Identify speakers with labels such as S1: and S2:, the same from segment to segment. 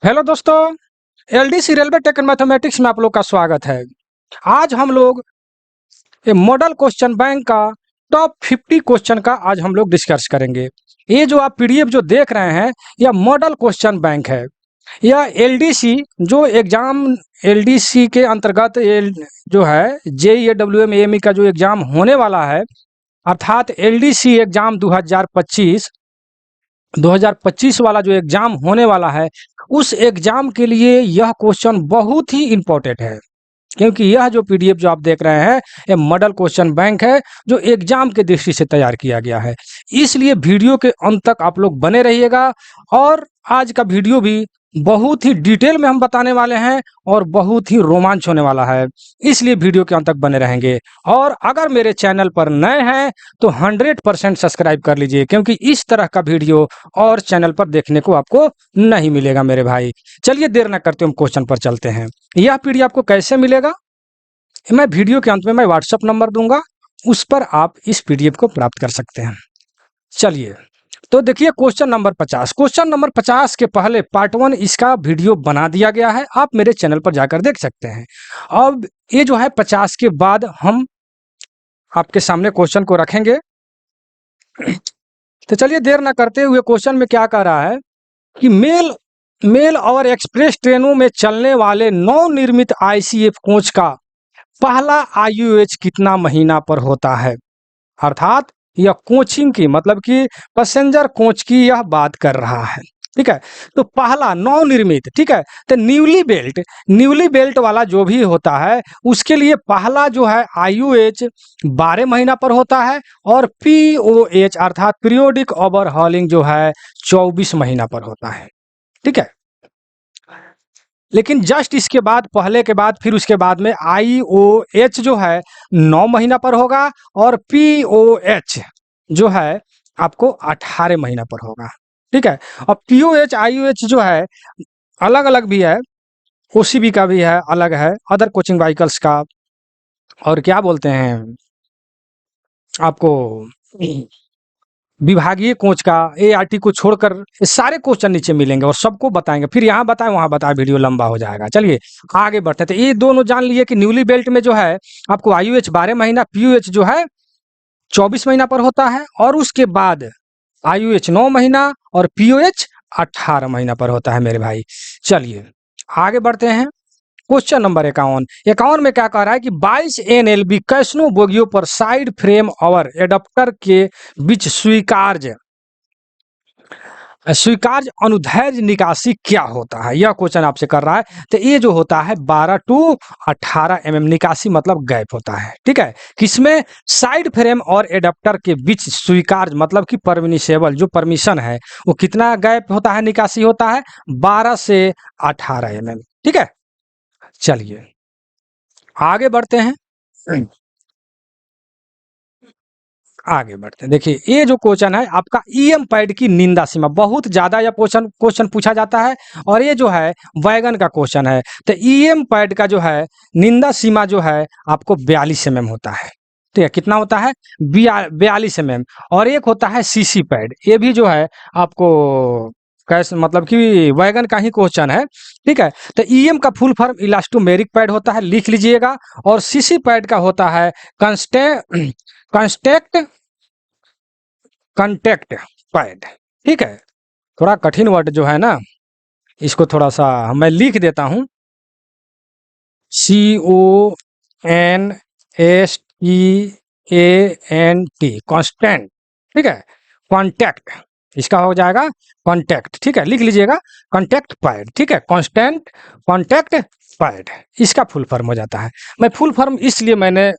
S1: Hello दोस्तों, LDC railway tech and mathematics में आप लोग का स्वागत है। आज हम लोग ये मॉडल क्वेश्चन बैंक का टॉप 50 क्वेश्चन का आज हम लोग डिस्कस करेंगे। ये जो आप पीडीएफ जो देख रहे हैं यह मॉडल क्वेश्चन बैंक है। यह एलडीसी जो एग्जाम एलडीसी के अंतर्गत जो है जेईई एमई का जो एग्जाम होने वाला है, अर्थात एलडीसी एग्जाम 2025 वाला जो एग्जाम होने वाला है, उस एग्जाम के लिए यह क्वेश्चन बहुत ही इंपॉर्टेंट है। क्योंकि यह जो पीडीएफ जो आप देख रहे हैं यह मॉडल क्वेश्चन बैंक है जो एग्जाम के दृष्टि से तैयार किया गया है। इसलिए वीडियो के अंत तक आप लोग बने रहिएगा और आज का वीडियो भी बहुत ही डिटेल में हम बताने वाले हैं और बहुत ही रोमांच होने वाला है। इसलिए वीडियो के अंत तक बने रहेंगे। और अगर मेरे चैनल पर नए हैं तो 100% सब्सक्राइब कर लीजिए, क्योंकि इस तरह का वीडियो और चैनल पर देखने को आपको नहीं मिलेगा मेरे भाई। चलिए देर न करते हम क्वेश्चन पर चलते हैं। यह पीडीएफ आपको कैसे मिलेगा, मैं वीडियो के अंत में मैं व्हाट्सएप नंबर दूंगा, उस पर आप इस पीडीएफ को प्राप्त कर सकते हैं। चलिए तो देखिए क्वेश्चन नंबर 50। क्वेश्चन नंबर 50 के पहले पार्ट 1 इसका वीडियो बना दिया गया है, आप मेरे चैनल पर जाकर देख सकते हैं। अब ये जो है 50 के बाद हम आपके सामने क्वेश्चन को रखेंगे। तो चलिए देर ना करते हुए क्वेश्चन में क्या कह रहा है कि मेल और एक्सप्रेस ट्रेनों में चलने वाले नवनिर्मित आईसीएफ कोच का पहला आईयूएच कितना महीना पर होता है। अर्थात यह कोचिंग की मतलब कि पैसेंजर कोच की यह बात कर रहा है। ठीक है, तो पहला नवनिर्मित, ठीक है, तो न्यूली बेल्ट वाला जो भी होता है उसके लिए पहला जो है आईयूएच 12 महीना पर होता है और पीओएच अर्थात पीरियोडिक ओवरहॉलिंग जो है 24 महीना पर होता है। ठीक है, लेकिन जस्ट इसके बाद पहले के बाद फिर उसके बाद में आईओएच जो है 9 महीना पर होगा और पीओएच जो है आपको 18 महीना पर होगा। ठीक है, और पीओएच आईओएच जो है अलग अलग भी है, ओसीबी का भी है, अलग है, अदर कोचिंग व्हीकल्स का, और क्या बोलते हैं आपको विभागीय कोच का, एआरटी को छोड़कर ये सारे क्वेश्चन नीचे मिलेंगे और सबको बताएंगे। फिर यहाँ बताएं वहां बताएं, वीडियो लंबा हो जाएगा। चलिए आगे बढ़ते थे। ये दोनों जान लिए कि न्यूली बेल्ट में जो है आपको आईयूएच 12 महीना, पीयूएच जो है 24 महीना पर होता है, और उसके बाद आईयूएच 9 महीना और पीओएच 18 महीना पर होता है मेरे भाई। चलिए आगे बढ़ते हैं। क्वेश्चन नंबर 51 में क्या कह रहा है कि 22 एनएलबी कैसनो बोगियों पर साइड फ्रेम और एडाप्टर के बीच स्वीकार्य अनुदैर्ध्य निकासी क्या होता है, यह क्वेश्चन आपसे कर रहा है। तो ये जो होता है 12 टू 18 निकासी मतलब गैप होता है। ठीक है, किसमें, साइड फ्रेम और एडाप्टर के बीच स्वीकार्य मतलब कि परमिशेबल जो परमिशन है वो कितना गैप होता है, निकासी होता है 12 से 18 ठीक है, चलिए आगे बढ़ते हैं। देखिए ये जो क्वेश्चन है आपका ईएम पैड की निंदा सीमा, बहुत ज्यादा यह क्वेश्चन पूछा जाता है और ये जो है वैगन का क्वेश्चन है। तो ईएम पैड का जो है निंदा सीमा जो है आपको 42 होता है। ठीक है, कितना होता है 42 और एक होता है सीसी पैड, ये भी जो है आपको कैसे मतलब कि वैगन का ही क्वेश्चन है। ठीक है, तो ईएम का फुल फॉर्म इलास्टोमेरिक पैड होता है, लिख लीजिएगा, और सीसी पैड का होता है कंस्टेक्ट कंटेक्ट पैड। ठीक है, थोड़ा कठिन वर्ड जो है ना, इसको थोड़ा सा मैं लिख देता हूं, CONSTANT कांस्टेंट। ठीक है, कॉन्टैक्ट इसका हो जाएगा कॉन्टैक्ट। ठीक है, लिख लीजिएगा कॉन्टैक्ट पैड। ठीक है, कांस्टेंट कॉन्टैक्ट पैड इसका फुल फॉर्म हो जाता है। मैं फुल फॉर्म इसलिए मैंने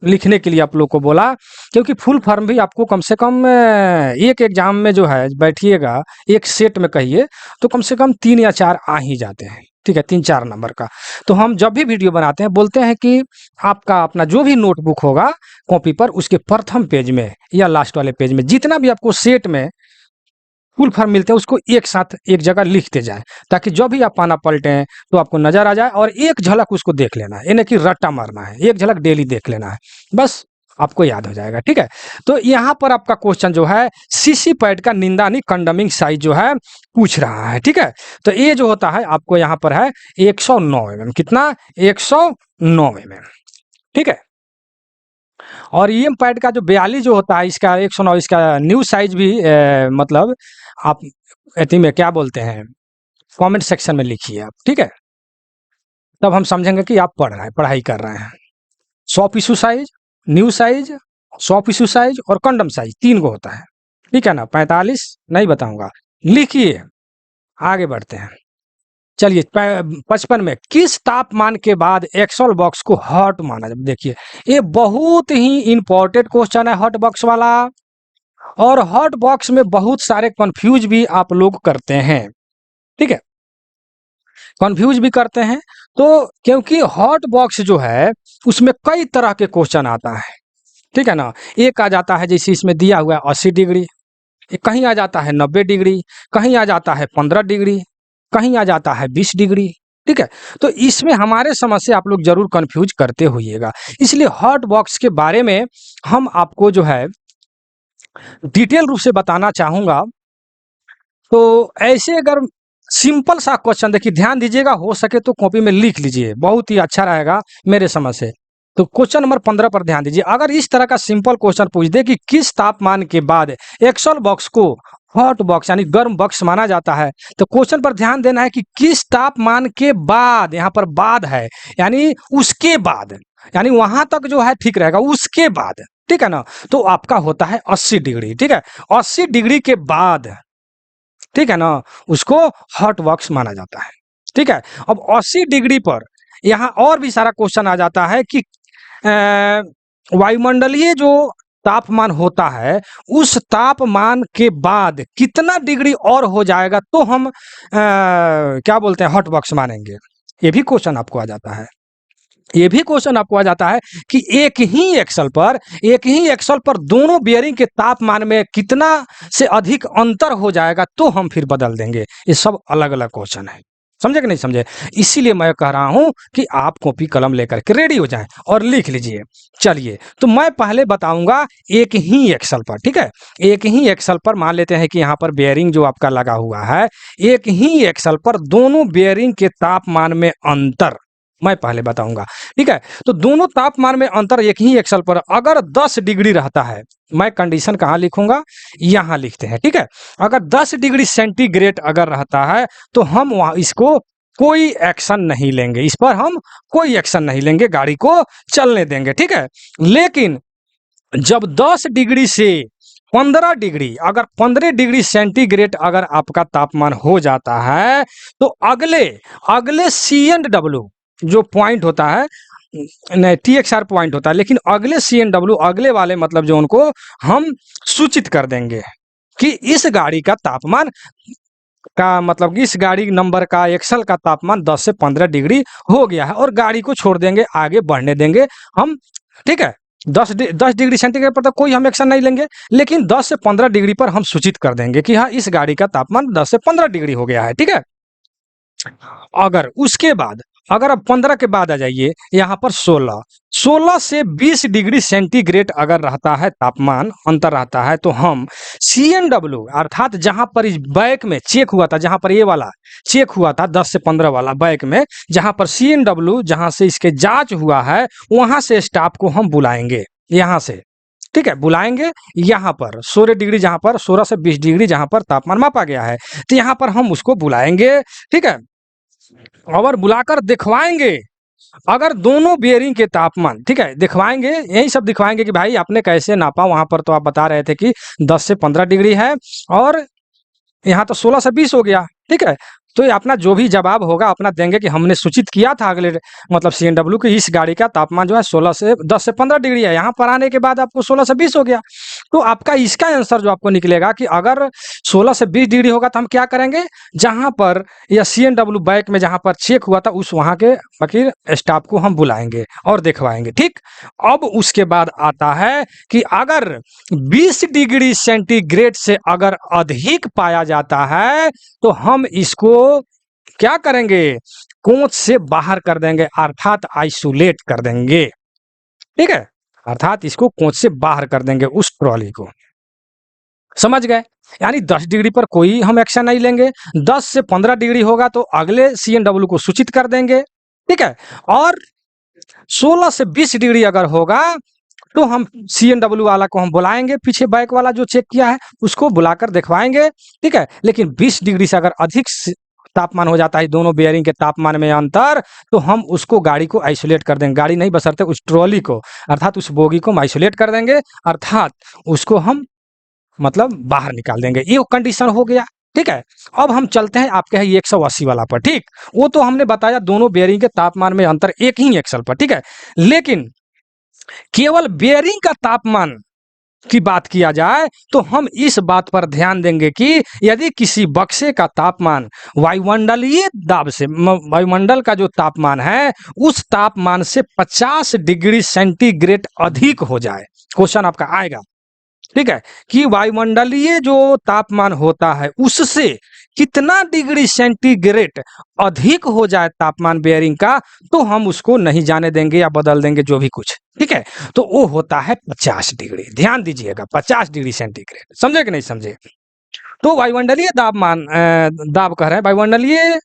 S1: लिखने के लिए आप लोग को बोला क्योंकि फुल फॉर्म भी आपको कम से कम एक एग्जाम में जो है बैठिएगा, एक सेट में कहिए तो कम से कम 3 या 4 आ ही जाते हैं। ठीक है, 3-4 नंबर का। तो हम जब भी वीडियो बनाते हैं बोलते हैं कि आपका अपना जो भी नोटबुक होगा कॉपी पर, उसके प्रथम पेज में या लास्ट वाले पेज में जितना भी आपको सेट में फुल फॉर्म मिलते हैं उसको एक साथ एक जगह लिखते जाए, ताकि जब भी आप पाना पलटें तो आपको नजर आ जाए और एक झलक उसको देख लेना है, यानी कि रट्टा मारना है, एक झलक डेली देख लेना है बस। आपको याद हो जाएगा, ठीक है। तो यहाँ पर आपका क्वेश्चन जो है सीसी पैड का निंदा कंडमिंग साइज जो है पूछ रहा है, ठीक है। तो ये जो होता है आपको यहाँ पर है 109 mm, कितना 109 mm, ठीक है। और ईएम पैड का जो 42 जो होता है इसका 109, इसका न्यू साइज भी मतलब आप अथी में क्या बोलते हैं कमेंट सेक्शन में लिखिए आप, ठीक है, तब हम समझेंगे कि आप पढ़ाई कर रहे हैं। Soft issue size, new size, soft issue size और कंडम साइज 3 को होता है, ठीक है ना। 45 नहीं बताऊंगा, लिखिए, आगे बढ़ते हैं। चलिए 55 में किस तापमान के बाद एक्सल बॉक्स को हॉट माना जाए। देखिए ये बहुत ही इंपॉर्टेंट क्वेश्चन है हॉट बॉक्स वाला, और हॉट बॉक्स में बहुत सारे कंफ्यूज भी आप लोग करते हैं, ठीक है, कंफ्यूज भी करते हैं। तो क्योंकि हॉट बॉक्स जो है उसमें कई तरह के क्वेश्चन आता है, ठीक है ना। एक आ जाता है जैसे इसमें दिया हुआ है 80 डिग्री, कहीं आ जाता है 90 डिग्री, कहीं आ जाता है 15 डिग्री, कहीं आ जाता है 20 डिग्री, ठीक है। तो इसमें हमारे समझ से आप लोग जरूर कंफ्यूज करते होइएगा, इसलिए हॉट बॉक्स के बारे में हम आपको जो है डिटेल रूप से बताना चाहूंगा। तो ऐसे अगर सिंपल सा क्वेश्चन देखिए ध्यान दीजिएगा, हो सके तो कॉपी में लिख लीजिए, बहुत ही अच्छा रहेगा मेरे समझ से। तो क्वेश्चन नंबर 15 पर ध्यान दीजिए, अगर इस तरह का सिंपल क्वेश्चन पूछ दे कि किस तापमान के बाद एक्सल बॉक्स को हॉट बॉक्स यानी गर्म बॉक्स माना जाता है, तो क्वेश्चन पर ध्यान देना है कि किस तापमान के बाद, यहाँ पर बाद है यानी उसके बाद, यानी वहां तक जो है ठीक रहेगा, उसके बाद, ठीक है ना। तो आपका होता है 80 डिग्री, ठीक है, 80 डिग्री के बाद, ठीक है ना, उसको हॉट बॉक्स माना जाता है, ठीक है। अब 80 डिग्री पर यहाँ और भी सारा क्वेश्चन आ जाता है कि वायुमंडलीय जो तापमान होता है उस तापमान के बाद कितना डिग्री और हो जाएगा तो हम क्या बोलते हैं हॉट बॉक्स मानेंगे। ये भी क्वेश्चन आपको आ जाता है, ये भी क्वेश्चन आपको आ जाता है कि एक ही एक्सल पर दोनों बियरिंग के तापमान में कितना से अधिक अंतर हो जाएगा तो हम फिर बदल देंगे। ये सब अलग अलग क्वेश्चन है, समझे कि नहीं समझे। इसीलिए मैं कह रहा हूं कि आप कॉपी कलम लेकर के रेडी हो जाएं और लिख लीजिए। चलिए तो मैं पहले बताऊंगा एक ही एक्सल पर, ठीक है, एक ही एक्सल पर मान लेते हैं कि यहाँ पर बेयरिंग जो आपका लगा हुआ है, एक ही एक्सल पर दोनों बेयरिंग के तापमान में अंतर मैं पहले बताऊंगा, ठीक है। तो दोनों तापमान में अंतर एक ही एक्सल पर अगर 10 डिग्री रहता है, मैं कंडीशन कहाँ लिखूंगा, यहां लिखते हैं, ठीक है। अगर 10 डिग्री सेंटीग्रेड अगर रहता है तो हम वहां इसको कोई एक्शन नहीं लेंगे, इस पर हम कोई एक्शन नहीं लेंगे, गाड़ी को चलने देंगे, ठीक है। लेकिन जब 10 डिग्री से 15 डिग्री, अगर 15 डिग्री सेंटीग्रेड अगर आपका तापमान हो जाता है तो अगले अगले सी एंड डब्ल्यू जो पॉइंट होता है, नहीं TXR पॉइंट होता है, लेकिन अगले CNW अगले वाले मतलब जो उनको हम सूचित कर देंगे कि इस गाड़ी का तापमान का मतलब कि इस गाड़ी नंबर का एक्सल का तापमान 10 से 15 डिग्री हो गया है और गाड़ी को छोड़ देंगे, आगे बढ़ने देंगे हम, ठीक है। 10 डिग्री सेंटीग्रेड पर तो कोई हम एक्शन नहीं लेंगे, लेकिन 10 से 15 डिग्री पर हम सूचित कर देंगे कि हाँ इस गाड़ी का तापमान 10 से 15 डिग्री हो गया है, ठीक है। अगर उसके बाद अगर अब 15 के बाद आ जाइए यहाँ पर 16 से 20 डिग्री सेंटीग्रेड अगर रहता है तापमान अंतर रहता है तो हम CNW अर्थात जहां पर इस बैक में चेक हुआ था, जहां पर ये वाला चेक हुआ था 10 से 15 वाला बैक में, जहां पर CNW जहां से इसके जांच हुआ है वहां से स्टाफ को हम बुलाएंगे, यहाँ से, ठीक है, बुलाएंगे। यहाँ पर 16 डिग्री जहां पर 16 से 20 डिग्री जहां पर तापमान मापा गया है तो यहाँ पर हम उसको बुलाएंगे, ठीक है, और बुलाकर दिखवाएंगे अगर दोनों बियरिंग के तापमान, ठीक है, दिखवाएंगे, यही सब दिखवाएंगे कि भाई आपने कैसे नापा, वहां पर तो आप बता रहे थे कि 10 से 15 डिग्री है और यहाँ तो 16 से 20 हो गया, ठीक है। तो ये अपना जो भी जवाब होगा अपना देंगे कि हमने सूचित किया था अगले मतलब CNW की इस गाड़ी का तापमान जो है 16 से 10 से 15 डिग्री है, यहाँ पर आने के बाद आपको 16 से 20 हो गया। तो आपका इसका आंसर जो आपको निकलेगा कि अगर 16 से 20 डिग्री होगा तो हम क्या करेंगे, जहां पर या CNW बैक में जहां पर चेक हुआ था उस वहां के वकील स्टाफ को हम बुलाएंगे और दिखवाएंगे, ठीक। अब उसके बाद आता है कि अगर 20 डिग्री सेंटीग्रेड से अगर अधिक पाया जाता है तो हम इसको क्या करेंगे, कोच से बाहर कर देंगे अर्थात आइसोलेट कर देंगे, ठीक है, अर्थात इसको कोच से बाहर कर देंगे उस ट्रॉली को। समझ गए? यानी 10 डिग्री पर कोई हम एक्शन नहीं लेंगे, 10 से 15 डिग्री होगा तो अगले CNW को सूचित कर देंगे, ठीक है? और 16 से 20 डिग्री अगर होगा तो हम CNW वाला को हम बुलाएंगे, पीछे बैक वाला जो चेक किया है उसको बुलाकर दिखवाएंगे, ठीक है? लेकिन 20 डिग्री से अगर अधिक तापमान हो जाता है दोनों बेयरिंग के तापमान में अंतर, तो हम उसको गाड़ी को आइसोलेट कर देंगे, गाड़ी नहीं बशर्ते उस ट्रॉली को, अर्थात उस बोगी को हम आइसोलेट कर देंगे, अर्थात उसको हम मतलब बाहर निकाल देंगे। ये कंडीशन हो गया, ठीक है? अब हम चलते हैं आपके है 180 वाला पर, ठीक? वो तो हमने बताया दोनों बेयरिंग के तापमान में अंतर एक ही एक्सल पर, ठीक है? लेकिन केवल बेयरिंग का तापमान की बात किया जाए तो हम इस बात पर ध्यान देंगे कि यदि किसी बक्से का तापमान वायुमंडलीय दाब से वायुमंडल का जो तापमान है उस तापमान से 50 डिग्री सेंटीग्रेड अधिक हो जाए, क्वेश्चन आपका आएगा, ठीक है? कि वायुमंडलीय जो तापमान होता है उससे कितना डिग्री सेंटीग्रेड अधिक हो जाए तापमान बेयरिंग का, तो हम उसको नहीं जाने देंगे या बदल देंगे जो भी कुछ, ठीक है? तो वो होता है 50 डिग्री, ध्यान दीजिएगा 50 डिग्री सेंटीग्रेड, समझे कि नहीं समझे? तो वायुमंडलीय दाब कह रहे हैं वायुमंडलीय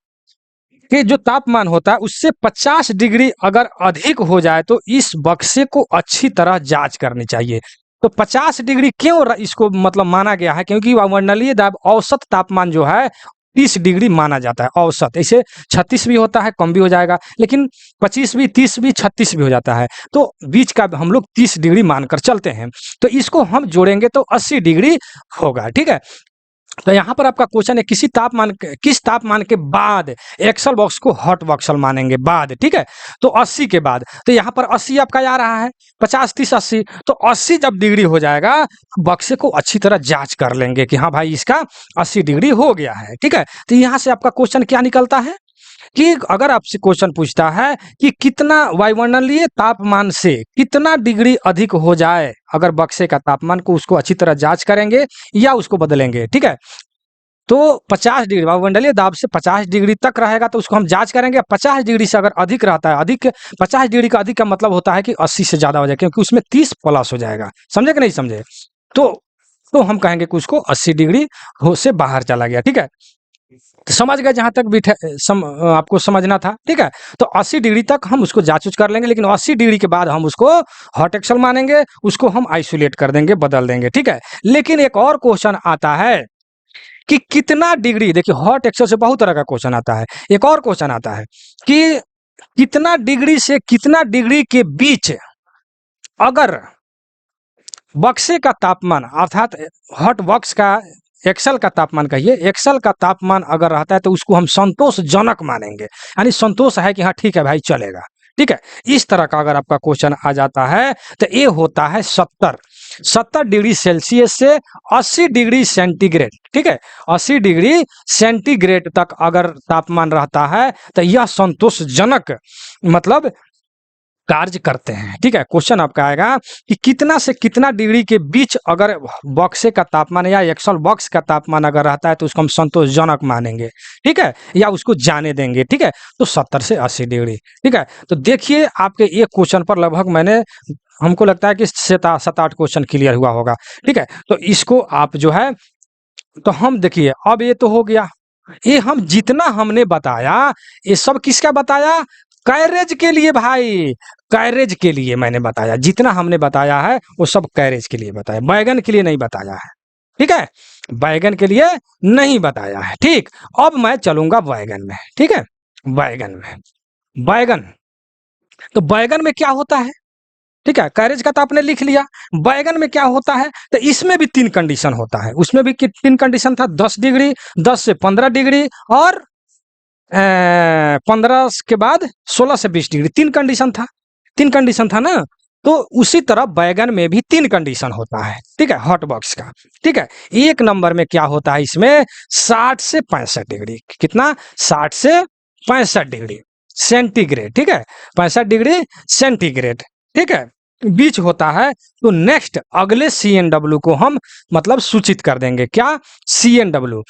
S1: के जो तापमान होता है उससे 50 डिग्री अगर अधिक हो जाए तो इस बक्से को अच्छी तरह जांच करनी चाहिए। तो 50 डिग्री क्यों इसको मतलब माना गया है, क्योंकि वायुमंडलीय दाब औसत तापमान जो है 30 डिग्री माना जाता है औसत, ऐसे 36 भी होता है, कम भी हो जाएगा, लेकिन 25 भी, 30 भी, 36 भी हो जाता है, तो बीच का हम लोग 30 डिग्री मानकर चलते हैं। तो इसको हम जोड़ेंगे तो 80 डिग्री होगा, ठीक है? तो यहाँ पर आपका क्वेश्चन है किस तापमान के बाद एक्सल बॉक्स को हॉट बॉक्सल मानेंगे, बाद, ठीक है? तो 80 के बाद, तो यहाँ पर 80 आपका आ रहा है, 50, 30, 80, तो 80 जब डिग्री हो जाएगा बक्से को अच्छी तरह जांच कर लेंगे कि हाँ भाई इसका 80 डिग्री हो गया है, ठीक है? तो यहाँ से आपका क्वेश्चन क्या निकलता है कि अगर आपसे क्वेश्चन पूछता है कि कितना वायुमंडलीय तापमान से कितना डिग्री अधिक हो जाए अगर बक्से का तापमान को, उसको अच्छी तरह जांच करेंगे या उसको बदलेंगे, ठीक है? तो 50 डिग्री वायुमंडलीय दाब से 50 डिग्री तक रहेगा तो उसको हम जांच करेंगे, 50 डिग्री से अगर अधिक रहता है, अधिक 50 डिग्री का अधिक का मतलब होता है कि 80 से ज्यादा हो जाए, क्योंकि उसमें 30 प्लस हो जाएगा, समझे कि नहीं समझे? तो हम कहेंगे कि उसको 80 डिग्री से बाहर चला गया, ठीक है? तो समझ गए जहां तक भी आपको समझना था, ठीक है? तो 80 डिग्री तक हम उसको जांच कर लेंगे, लेकिन 80 डिग्री के बाद हम उसको हॉट एक्सल मानेंगे, उसको हम आइसोलेट कर देंगे, बदल देंगे, ठीक है? लेकिन एक और क्वेश्चन आता है कि कितना डिग्री, देखिए हॉट एक्सल से बहुत तरह का क्वेश्चन आता है, एक और क्वेश्चन आता है कि कितना डिग्री से कितना डिग्री के बीच अगर बक्से का तापमान, अर्थात हॉट बॉक्स का एक्सल का तापमान कहिए, एक्सल का तापमान अगर रहता है तो उसको हम संतोषजनक मानेंगे, यानी संतोष है कि हाँ ठीक है भाई चलेगा, ठीक है? इस तरह का अगर आपका क्वेश्चन आ जाता है तो ये होता है 70 डिग्री सेल्सियस से 80 डिग्री सेंटीग्रेड, ठीक है? 80 डिग्री सेंटीग्रेड तक अगर तापमान रहता है तो यह संतोषजनक मतलब कार्य करते हैं, ठीक है? क्वेश्चन आपका आएगा कि कितना से कितना डिग्री के बीच अगर बॉक्से का तापमान या एक्सल बॉक्स का तापमान अगर रहता है तो उसको हम संतोषजनक मानेंगे, ठीक है? या उसको जाने देंगे, ठीक है? तो 70 से 80 डिग्री, ठीक है? तो देखिए आपके एक क्वेश्चन पर लगभग मैंने, हमको लगता है कि 7-8 क्वेश्चन क्लियर हुआ होगा, ठीक है? तो इसको आप जो है, तो हम देखिए अब ये तो हो गया, ये हम जितना हमने बताया ये सब किसका बताया, कैरेज के लिए भाई, कैरेज के लिए मैंने बताया, जितना हमने बताया है वो सब कैरेज के लिए बताया, बैगन के लिए नहीं बताया है, ठीक है? बैगन के लिए नहीं बताया है, ठीक? अब मैं चलूंगा बैगन में, ठीक है? बैगन में, बैगन, तो बैगन में क्या होता है, ठीक है? कैरेज का तो आपने लिख लिया, बैगन में क्या होता है, तो इसमें भी 3 कंडीशन होता है, उसमें भी 3 कंडीशन था, 10 डिग्री, 10 से 15 डिग्री और 15 के बाद 16 से 20 डिग्री, 3 कंडीशन था, 3 कंडीशन था ना? तो उसी तरह बैगन में भी 3 कंडीशन होता है, ठीक है? हॉट बॉक्स का, ठीक है? एक नंबर में क्या होता है, इसमें 60 से 65 डिग्री, कितना, 60 से 65 डिग्री सेंटीग्रेड, ठीक है? 65 डिग्री सेंटीग्रेड, ठीक है? बीच होता है तो नेक्स्ट अगले CNW को हम मतलब सूचित कर देंगे। क्या? CNW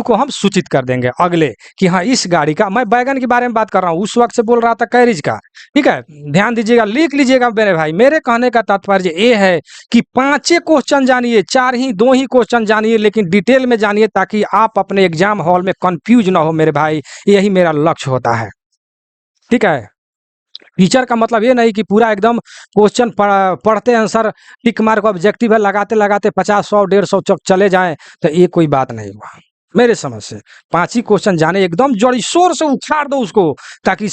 S1: को हम सूचित कर देंगे अगले कि हाँ इस गाड़ी का, मैं बैगन के बारे में बात कर रहा हूँ, उस वक्त से बोल रहा था कैरिज का। ठीक है, ध्यान दीजिएगा, लिख लीजिएगा मेरे भाई। मेरे कहने का तात्पर्य ये है कि 5 क्वेश्चन जानिए, 4 ही 2 ही क्वेश्चन जानिए, लेकिन डिटेल में जानिए ताकि आप अपने एग्जाम हॉल में कंफ्यूज ना हो मेरे भाई। यही मेरा लक्ष्य होता है। ठीक है, टीचर का मतलब ये नहीं कि पूरा एकदम क्वेश्चन पढ़ते आंसर टिक मार्क ऑब्जेक्टिव है लगाते लगाते 50 100 150 चले जाएं, तो ये कोई बात नहीं हुआ मेरे समझ से। 5 ही क्वेश्चन जाने, एकदम जड़ी शोर से उखाड़ दो उसको ताकि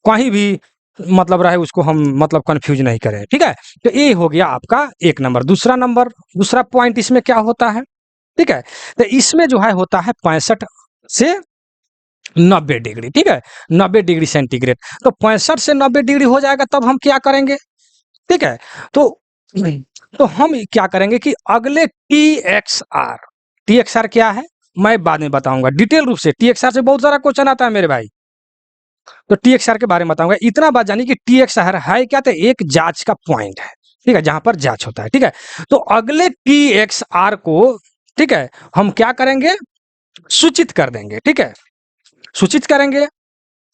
S1: कहीं भी मतलब रहे उसको हम मतलब कंफ्यूज नहीं करें। ठीक है, तो ये हो गया आपका 1 नंबर। दूसरा पॉइंट इसमें क्या होता है? ठीक है, तो इसमें जो है होता है 65 से 90 डिग्री। ठीक है, 90 डिग्री सेंटीग्रेड। तो 65 से 90 डिग्री हो जाएगा तब हम क्या करेंगे? ठीक है, तो तो हम क्या करेंगे कि अगले टी एक्स आर क्या है मैं बाद में बताऊंगा डिटेल रूप से। टी एक्स आर से बहुत सारा क्वेश्चन आता है मेरे भाई, तो टी एक्स आर के बारे में बताऊंगा। इतना बात जानिए कि टी एक्स आर है क्या? तो एक जांच का पॉइंट है। ठीक है, जहां पर जांच होता है। ठीक है, तो अगले टी एक्स आर को, ठीक है, हम क्या करेंगे? सूचित कर देंगे। ठीक है, सूचित करेंगे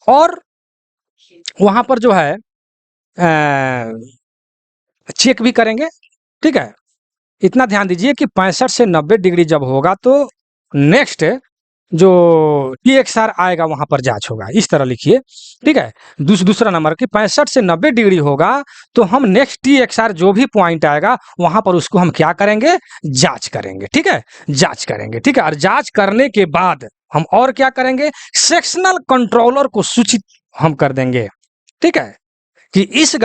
S1: और वहां पर जो है चेक भी करेंगे। ठीक है, इतना ध्यान दीजिए कि 65 से 90 डिग्री जब होगा तो नेक्स्ट जो टी एक्स आर आएगा वहां पर जांच होगा। इस तरह लिखिए। ठीक है, दूसरा नंबर कि 65 से 90 डिग्री होगा तो हम नेक्स्ट टी एक्स आर जो भी पॉइंट आएगा वहां पर उसको हम क्या करेंगे? जांच करेंगे। ठीक है, जांच करेंगे। ठीक है, और जांच करने के बाद हम और क्या करेंगे? सेक्शनल कंट्रोलर को सूचित हम कर देंगे। ठीक है, कि इस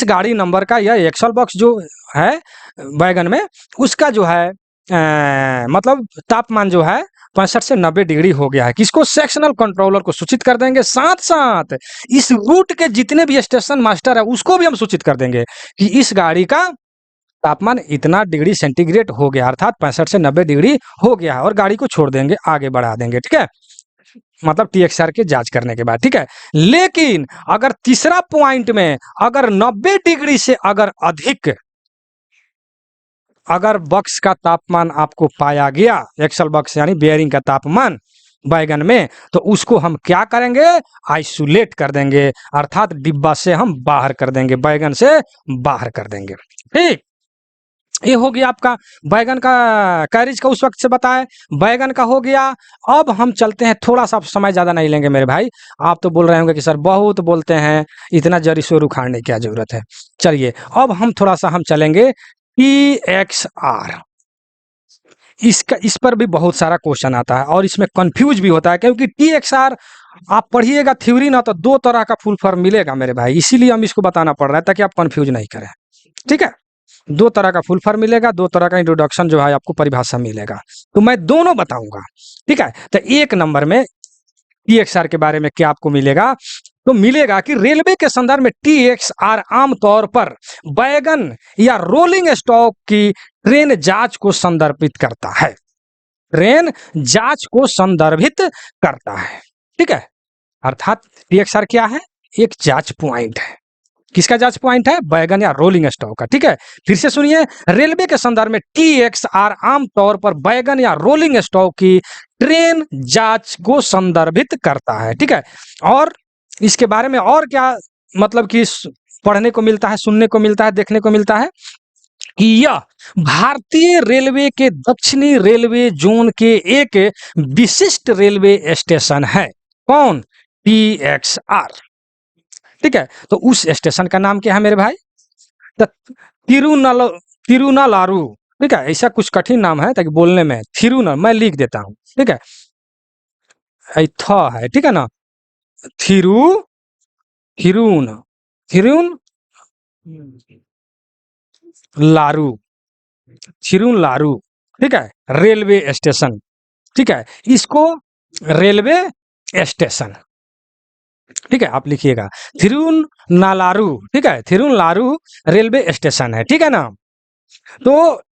S1: गाड़ी नंबर का या एक्सल बॉक्स जो है बैगन में, उसका जो है मतलब तापमान जो है 65 से 90 डिग्री हो गया है। किसको? सेक्शनल कंट्रोलर को सूचित कर देंगे। साथ साथ इस रूट के जितने भी स्टेशन मास्टर है उसको भी हम सूचित कर देंगे कि इस गाड़ी का तापमान इतना डिग्री सेंटीग्रेड हो गया, अर्थात 65 से 90 डिग्री हो गया है, और गाड़ी को छोड़ देंगे, आगे बढ़ा देंगे। ठीक है, मतलब टी एक्स आर के जांच करने के बाद। ठीक है, लेकिन अगर तीसरा पॉइंट में अगर 90 डिग्री से अगर अधिक अगर बक्स का तापमान आपको पाया गया, एक्सल बक्स यानी बेयरिंग का तापमान बैगन में, तो उसको हम क्या करेंगे? आइसोलेट कर देंगे, अर्थात डिब्बा से हम बाहर कर देंगे, बैगन से बाहर कर देंगे। ठीक, ये हो गया आपका बैगन का कैरिज का उस वक्त से बताए। बैगन का हो गया। अब हम चलते हैं, थोड़ा सा समय ज्यादा नहीं लेंगे मेरे भाई। आप तो बोल रहे होंगे कि सर बहुत बोलते हैं, इतना जरी शोर उखाड़ने की क्या जरूरत है। चलिए अब हम थोड़ा सा हम चलेंगे टी एक्स आर। इस पर भी बहुत सारा क्वेश्चन आता है और इसमें कंफ्यूज भी होता है, क्योंकि टी एक्स आर आप पढ़िएगा थ्योरी ना तो 2 तरह का फुल फॉर्म मिलेगा मेरे भाई, इसीलिए हम इसको बताना पड़ रहा है ताकि आप कंफ्यूज नहीं करें। ठीक है, 2 तरह का फुल फॉर्म मिलेगा, 2 तरह का इंट्रोडक्शन जो है आपको परिभाषा मिलेगा, तो मैं दोनों बताऊंगा। ठीक है, तो 1 नंबर में टी एक्स आर के बारे में क्या आपको मिलेगा? तो मिलेगा कि रेलवे के संदर्भ में टी एक्स आर आमतौर पर बैगन या रोलिंग स्टॉक की ट्रेन जांच को संदर्भित करता है। ट्रेन जांच को संदर्भित करता है। ठीक है, अर्थात टी एक्स आर क्या है? एक जांच पॉइंट है। किसका जांच पॉइंट है? बैगन या रोलिंग स्टॉक का। ठीक है, फिर से सुनिए, रेलवे के संदर्भ में टी एक्स आर आमतौर पर बैगन या रोलिंग स्टॉक की ट्रेन जांच को संदर्भित करता है। ठीक है, और इसके बारे में और क्या मतलब कि पढ़ने को मिलता है, सुनने को मिलता है, देखने को मिलता है कि यह भारतीय रेलवे के दक्षिणी रेलवे जोन के एक विशिष्ट रेलवे स्टेशन है। कौन? T X R. ठीक है, तो उस स्टेशन का नाम क्या है मेरे भाई? तो तिरुनालारू। ठीक है, ऐसा कुछ कठिन नाम है ताकि बोलने में थिरुना, मैं लिख देता हूँ। ठीक है, था है। ठीक है ना, थिरु थिरुन थिरुन लारू, थिरुन लारू। ठीक है, रेलवे स्टेशन। ठीक है, इसको रेलवे स्टेशन, ठीक है, आप लिखिएगा थिरुनालारू। ठीक है, थिरुनालारू रेलवे स्टेशन है। ठीक है ना, तो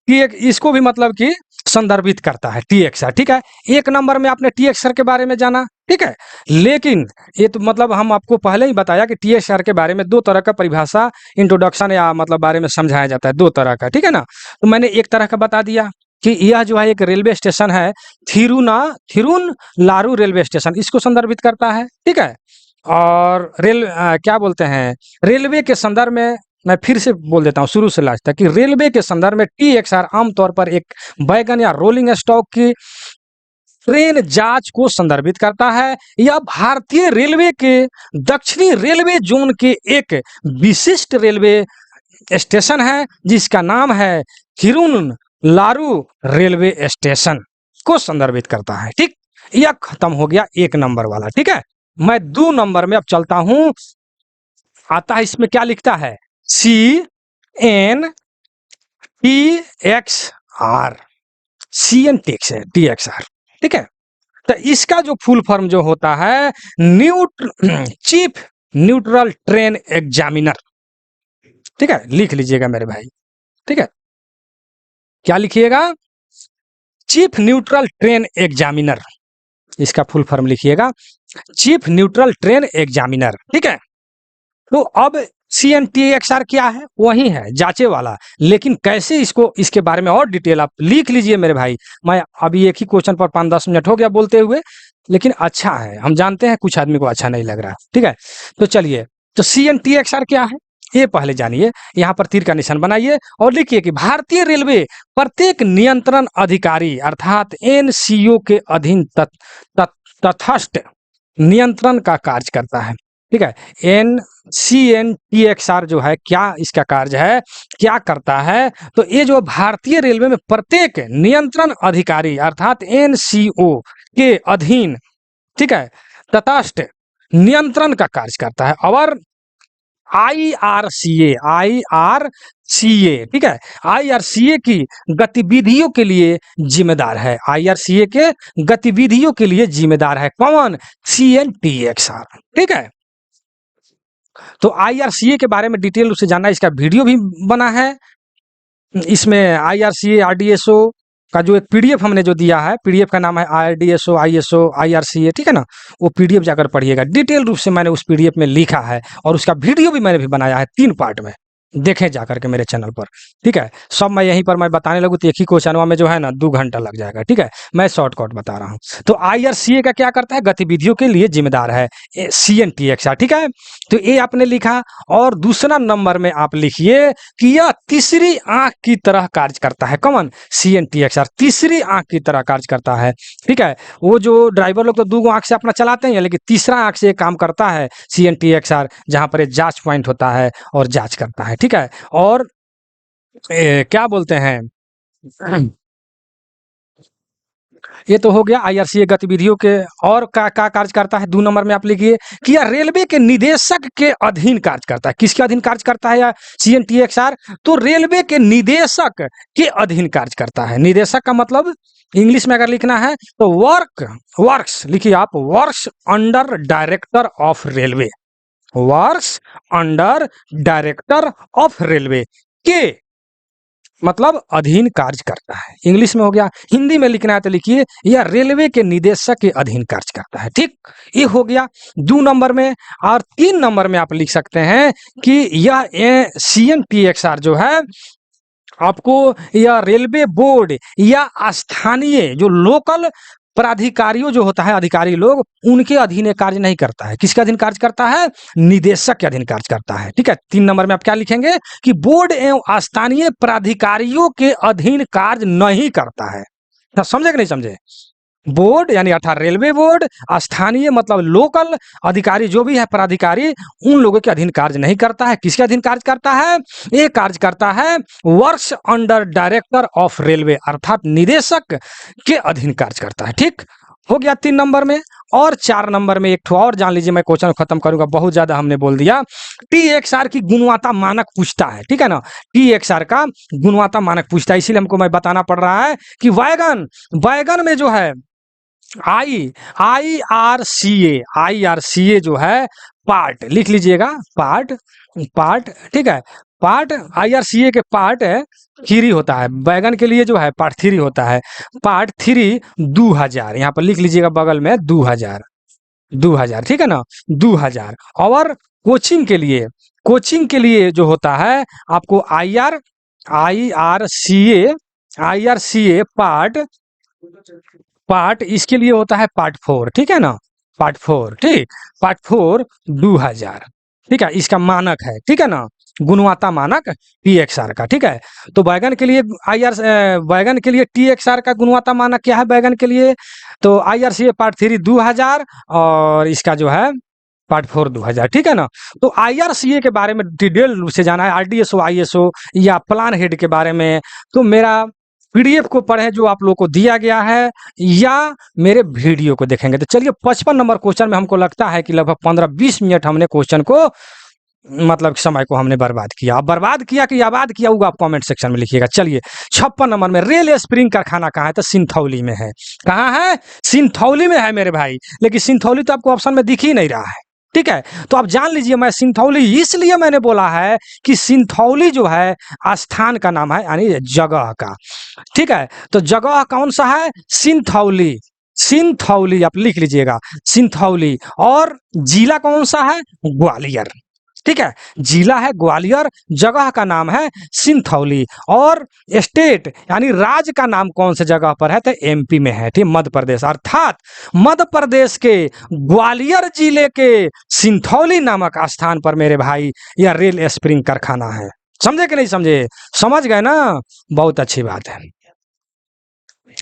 S1: ये इसको भी मतलब कि संदर्भित करता है टी एक्स आर। ठीक है, एक नंबर में आपने टी एक्स आर के बारे में जाना। ठीक है, लेकिन ये तो मतलब हम आपको पहले ही बताया कि टी एक्स आर के बारे में दो तरह का परिभाषा, इंट्रोडक्शन या मतलब बारे में समझाया जाता है, दो तरह का। ठीक है ना, तो मैंने एक तरह का बता दिया कि यह जो है एक रेलवे स्टेशन है, थिरुनलारू रेलवे स्टेशन, इसको संदर्भित करता है। ठीक है, और क्या बोलते हैं, रेलवे के संदर्भ में मैं फिर से बोल देता हूँ शुरू से लास्ट तक कि रेलवे के संदर्भ में टी एक्स आर आमतौर पर एक वैगन या रोलिंग स्टॉक की ट्रेन जांच को संदर्भित करता है। यह भारतीय रेलवे के दक्षिणी रेलवे जोन के एक विशिष्ट रेलवे स्टेशन है जिसका नाम है थिरुनलारू रेलवे स्टेशन को संदर्भित करता है। ठीक, यह खत्म हो गया एक नंबर वाला। ठीक है, मैं 2 नंबर में अब चलता हूं। आता है इसमें क्या लिखता है, CN TXR, CN TXR। ठीक है, तो इसका जो फुल फॉर्म जो होता है चीफ न्यूट्रल ट्रेन एग्जामिनर। ठीक है, लिख लीजिएगा मेरे भाई। ठीक है, क्या लिखिएगा, चीफ न्यूट्रल ट्रेन एग्जामिनर, इसका फुल फॉर्म लिखिएगा, चीफ न्यूट्रल ट्रेन एग्जामिनर। ठीक है, तो अब CNTXR क्या है, वही है जांचे वाला, लेकिन कैसे इसको, इसके बारे में और डिटेल आप लिख लीजिए मेरे भाई। मैं अभी एक ही क्वेश्चन पर 5-10 मिनट हो गया बोलते हुए, लेकिन अच्छा है, हम जानते हैं कुछ आदमी को अच्छा नहीं लग रहा। ठीक है, तो चलिए, तो CNTXR क्या है ये पहले जानिए। यहाँ पर तीर का निशान बनाइए और लिखिए कि भारतीय रेलवे प्रत्येक नियंत्रण अधिकारी अर्थात NCO के अधीन तटस्थ नियंत्रण का कार्य करता है। ठीक है, CNTXR जो है, क्या इसका कार्य है, क्या करता है, तो ये जो भारतीय रेलवे में प्रत्येक नियंत्रण अधिकारी अर्थात NCO के अधीन, ठीक है, तटस्थ नियंत्रण का कार्य करता है। और IRCA, ठीक है, IRCA की गतिविधियों के लिए जिम्मेदार है, IRCA के गतिविधियों के लिए जिम्मेदार है कौन, CNTXR। ठीक है, तो IRCA के बारे में डिटेल से जानना, इसका वीडियो भी बना है। इसमें IRCA RDSO का जो एक PDF हमने जो दिया है, PDF का नाम है RDSO ISO IRCA। ठीक है ना, वो PDF जाकर पढ़िएगा, डिटेल रूप से मैंने उस PDF में लिखा है और उसका वीडियो भी मैंने भी बनाया है 3 पार्ट में, देखें जाकर के मेरे चैनल पर। ठीक है, सब मैं यहीं पर मैं बताने लगूँ तो एक ही क्वेश्चनवा में जो है ना 2 घंटा लग जाएगा। ठीक है, मैं शॉर्टकट बता रहा हूँ। तो IRCA का क्या करता है, गतिविधियों के लिए जिम्मेदार है CNTXR। ठीक है, तो ये आपने लिखा। और दूसरा नंबर में आप लिखिए कि यह तीसरी आंख की तरह कार्य करता है, कौन, CNTXR तीसरी आंख की तरह कार्य करता है। ठीक है, वो जो ड्राइवर लोग तो 2 आंख से अपना चलाते हैं, लेकिन तीसरा आंख से काम करता है CNTXR, जहां पर एक जांच पॉइंट होता है और जांच करता है। ठीक है, और क्या बोलते हैं, ये तो हो गया IRCA गतिविधियों के। और क्या कार्य करता है, 2 नंबर में आप लिखिए कि यह रेलवे के निदेशक के अधीन कार्य करता है। किसके अधीन कार्य करता है या CNTXR, तो रेलवे के निदेशक के अधीन कार्य करता है। निदेशक का मतलब इंग्लिश में अगर लिखना है तो वर्क्स लिखिए आप, works under director of railway, works under director of railway के मतलब अधीन कार्य करता है, इंग्लिश में हो गया। हिंदी में लिखना है तो लिखिए यह रेलवे के निदेशक के अधीन कार्य करता है। ठीक, ये हो गया 2 नंबर में। और 3 नंबर में आप लिख सकते हैं कि यह CNTXR जो है आपको, यह रेलवे बोर्ड या स्थानीय जो लोकल प्राधिकारियों जो होता है, अधिकारी लोग, उनके अधीन ये कार्य नहीं करता है। किसके अधीन कार्य करता है, निदेशक के अधीन कार्य करता है। ठीक है, 3 नंबर में आप क्या लिखेंगे कि बोर्ड एवं स्थानीय प्राधिकारियों के अधीन कार्य नहीं करता है। समझे कि नहीं समझे, बोर्ड यानी अर्थात रेलवे बोर्ड, स्थानीय मतलब लोकल अधिकारी जो भी है, प्राधिकारी, उन लोगों के अधीन कार्य नहीं करता है। किसके अधीन कार्य करता है, ये कार्य करता है works under director of railway अर्थात निदेशक के अधीन कार्य करता है। ठीक हो गया 3 नंबर में। और 4 नंबर में एक ठो और जान लीजिए, मैं क्वेश्चन खत्म करूंगा, बहुत ज्यादा हमने बोल दिया। TXR की गुणवत्ता मानक पूछता है। ठीक है ना, TXR का गुणवत्ता मानक पूछता है, इसीलिए हमको मैं बताना पड़ रहा है कि वैगन में जो है IRCA जो है पार्ट, लिख लीजिएगा पार्ट। ठीक है, पार्ट IRCA के पार्ट 3 होता है, बैगन के लिए जो है पार्ट 3 होता है, पार्ट 3 2000, यहाँ पर लिख लीजिएगा बगल में 2000, ठीक है ना, 2000। और कोचिंग के लिए जो होता है आपको IRCA पार्ट इसके लिए होता है पार्ट 4, ठीक है ना, पार्ट 4, ठीक, पार्ट 4 2000, ठीक है, इसका मानक है, ठीक है ना, गुणवत्ता मानक PXR का, ठीक है। तो बैगन के लिए बैगन के लिए TXR का गुणवत्ता मानक क्या है बैगन के लिए, तो IRCA पार्ट 3 2000 और इसका जो है पार्ट 4 2000, ठीक है ना। तो IRCA के बारे में डिटेल रूप से जाना है, RDSO ISO या प्लान हेड के बारे में, तो मेरा PDF को पढ़ें जो आप लोग को दिया गया है, या मेरे वीडियो को देखेंगे। तो चलिए 55 नंबर क्वेश्चन में हमको लगता है कि लगभग 15-20 मिनट हमने क्वेश्चन को मतलब समय को हमने बर्बाद किया। अब बर्बाद किया कि आबाद किया होगा आप कमेंट सेक्शन में लिखिएगा। चलिए 56 नंबर में रेल स्प्रिंग कारखाना कहाँ है, तो सिंथौली में है। कहाँ है, सिंथौली में है मेरे भाई, लेकिन सिंथौली तो आपको ऑप्शन में दिख ही नहीं रहा है, ठीक है। तो आप जान लीजिए मैं सिंथौली इसलिए मैंने बोला है कि सिंथौली जो है स्थान का नाम है, यानी जगह का, ठीक है। तो जगह कौन सा है, सिंथौली आप लिख लीजिएगा, सिंथौली। और जिला कौन सा है, ग्वालियर, ठीक है, जिला है ग्वालियर, जगह का नाम है सिंथौली। और स्टेट यानी राज्य का नाम कौन से जगह पर है, तो MP में है, ठीक, मध्य प्रदेश, अर्थात मध्य प्रदेश के ग्वालियर जिले के सिंथौली नामक स्थान पर मेरे भाई यह रेल स्प्रिंग कारखाना है। समझे कि नहीं समझे, समझ गए ना, बहुत अच्छी बात है।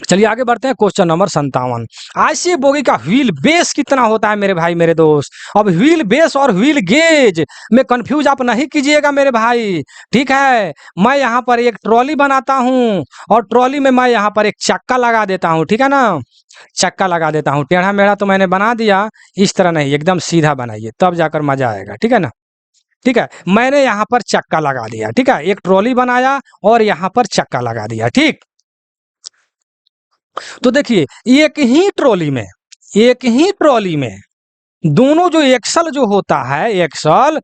S1: चलिए आगे बढ़ते हैं, क्वेश्चन नंबर 57। ICA बोगी का व्हील बेस कितना होता है मेरे भाई मेरे दोस्त। अब व्हील बेस और व्हील गेज में कंफ्यूज आप नहीं कीजिएगा मेरे भाई, ठीक है। मैं यहाँ पर एक ट्रॉली बनाता हूँ और ट्रॉली में मैं यहाँ पर एक चक्का लगा देता हूँ, ठीक है ना, चक्का लगा देता हूँ। टेढ़ा मेढ़ा तो मैंने बना दिया, इस तरह नहीं, एकदम सीधा बनाइए तब जाकर मजा आएगा, ठीक है ना, ठीक है। मैंने यहाँ पर चक्का लगा दिया, ठीक है, एक ट्रॉली बनाया और यहाँ पर चक्का लगा दिया, ठीक। तो देखिए एक ही ट्रॉली में दोनों जो एक्सल जो होता है, एक्सल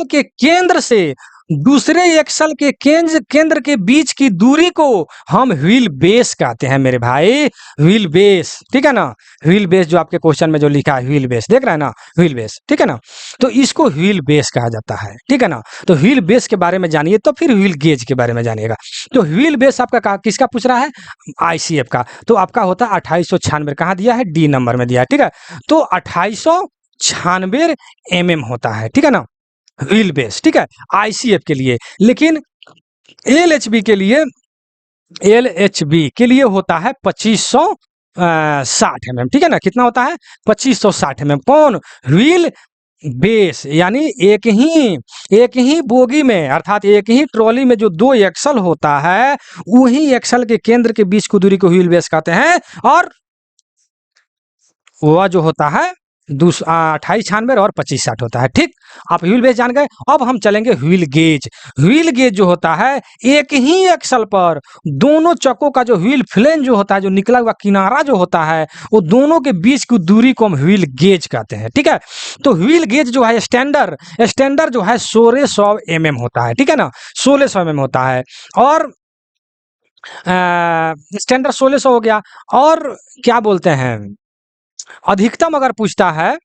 S1: के केंद्र से दूसरे एक्सल के केंद्र के बीच की दूरी को हम व्हील बेस कहते हैं मेरे भाई, व्हील बेस, ठीक है ना। व्हील बेस जो आपके क्वेश्चन में जो लिखा है व्हील बेस, देख रहे हैं ना, व्हील बेस, ठीक है ना। तो इसको व्हील बेस कहा जाता है, ठीक है ना। तो व्हील बेस के बारे में जानिए, तो फिर व्हील गेज के बारे में जानिएगा। तो व्हील बेस आपका किसका पूछ रहा है, ICF का। तो आपका होता है 2896, कहाँ दिया है, D नंबर में दिया है, ठीक है। तो 2896 mm होता है, ठीक है ना, व्हील बेस, ठीक है, ICF के लिए। लेकिन LHB के लिए होता है 2560 mm, ठीक है ना, कितना होता है, 2560 mm। कौन, व्हील बेस, यानी एक ही बोगी में, अर्थात एक ही ट्रॉली में जो 2 एक्सल होता है, वही एक्सल के केंद्र के बीच की दूरी को व्हील बेस कहते हैं। और वह जो होता है 2896 और 2560 होता है, ठीक। आप व्हील बेस जान गए। अब हम चलेंगे व्हील गेज जो होता है एक ही एक्सल पर दोनों चक्कों का जो व्हील फ्लेन जो होता है, जो निकला हुआ किनारा जो होता है, वो दोनों के बीच की दूरी को हम व्हील गेज कहते हैं, ठीक है। तो व्हील गेज जो है स्टैंडर्ड जो है 1600 mm होता है, ठीक है ना, 1600 mm होता है। और स्टैंडर्ड 1600 हो गया। और क्या बोलते हैं, अधिकतम अगर पूछता है,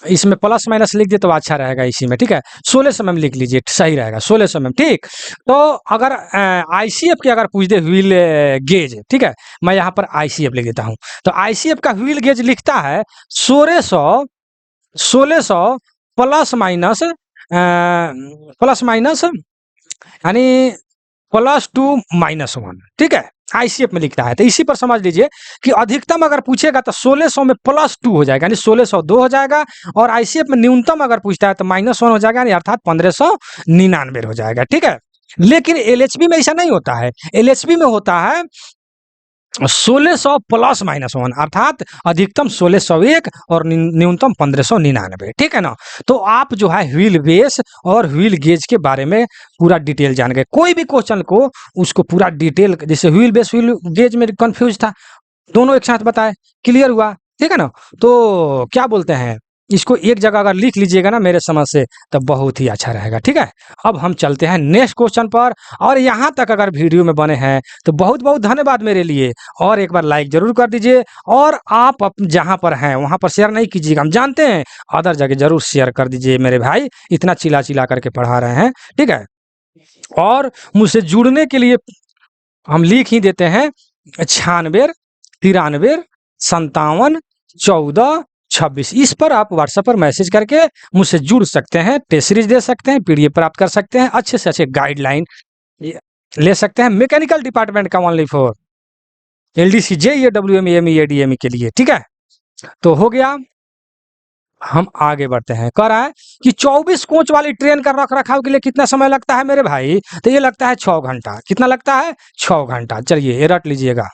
S1: इसमें प्लस माइनस लिख दे तो अच्छा रहेगा इसी में, ठीक है, 1600 mm लिख लीजिए, सही रहेगा, 1600 mm, ठीक। तो अगर ICF की अगर पूछ दे व्हील गेज, ठीक है, मैं यहाँ पर ICF लिख देता हूँ। तो ICF का व्हील गेज लिखता है 1600 प्लस माइनस यानी +2 -1, ठीक है, ICF में लिखता है। तो इसी पर समझ लीजिए कि अधिकतम अगर पूछेगा तो 1600 में +2 हो जाएगा, यानी 1602 हो जाएगा। और ICF में न्यूनतम अगर पूछता है तो -1 हो जाएगा, यानी अर्थात 1599 हो जाएगा, ठीक है। लेकिन LHB में ऐसा नहीं होता है, LHB में होता है 1600 +-1, अर्थात अधिकतम 1601 और न्यूनतम 1599, ठीक है ना। तो आप जो है व्हील बेस और व्हील गेज के बारे में पूरा डिटेल जान गए। कोई भी क्वेश्चन को उसको पूरा डिटेल, जैसे व्हील बेस व्हील गेज में कंफ्यूज था, दोनों एक साथ बताए, क्लियर हुआ, ठीक है ना। तो क्या बोलते हैं, इसको एक जगह अगर लिख लीजिएगा ना मेरे समझ से तो बहुत ही अच्छा रहेगा। ठीक है, अब हम चलते हैं नेक्स्ट क्वेश्चन पर। और यहाँ तक अगर वीडियो में बने हैं तो बहुत बहुत धन्यवाद मेरे लिए, और एक बार लाइक जरूर कर दीजिए, और आप जहाँ पर हैं वहाँ पर शेयर नहीं कीजिएगा, हम जानते हैं, अदर जगह जरूर शेयर कर दीजिए मेरे भाई, इतना चिल्ला चिल्ला करके पढ़ा रहे हैं। ठीक है, और मुझसे जुड़ने के लिए हम लिख ही देते हैं 96 93 57 14 26। इस पर आप व्हाट्सएप पर मैसेज करके मुझसे जुड़ सकते हैं, टेस्ट सीरीज दे सकते हैं, पीडीएफ प्राप्त कर सकते हैं, अच्छे से अच्छे गाइडलाइन ले सकते हैं मैकेनिकल डिपार्टमेंट का only for LDC JEE WME ME ADME के लिए। ठीक है, तो हो गया, हम आगे बढ़ते हैं। कह रहा है कि 24 कोच वाली ट्रेन का रख रखाव के लिए कितना समय लगता है मेरे भाई, तो ये लगता है 6 घंटा। कितना लगता है? 6 घंटा। चलिए ये रट लीजिएगा।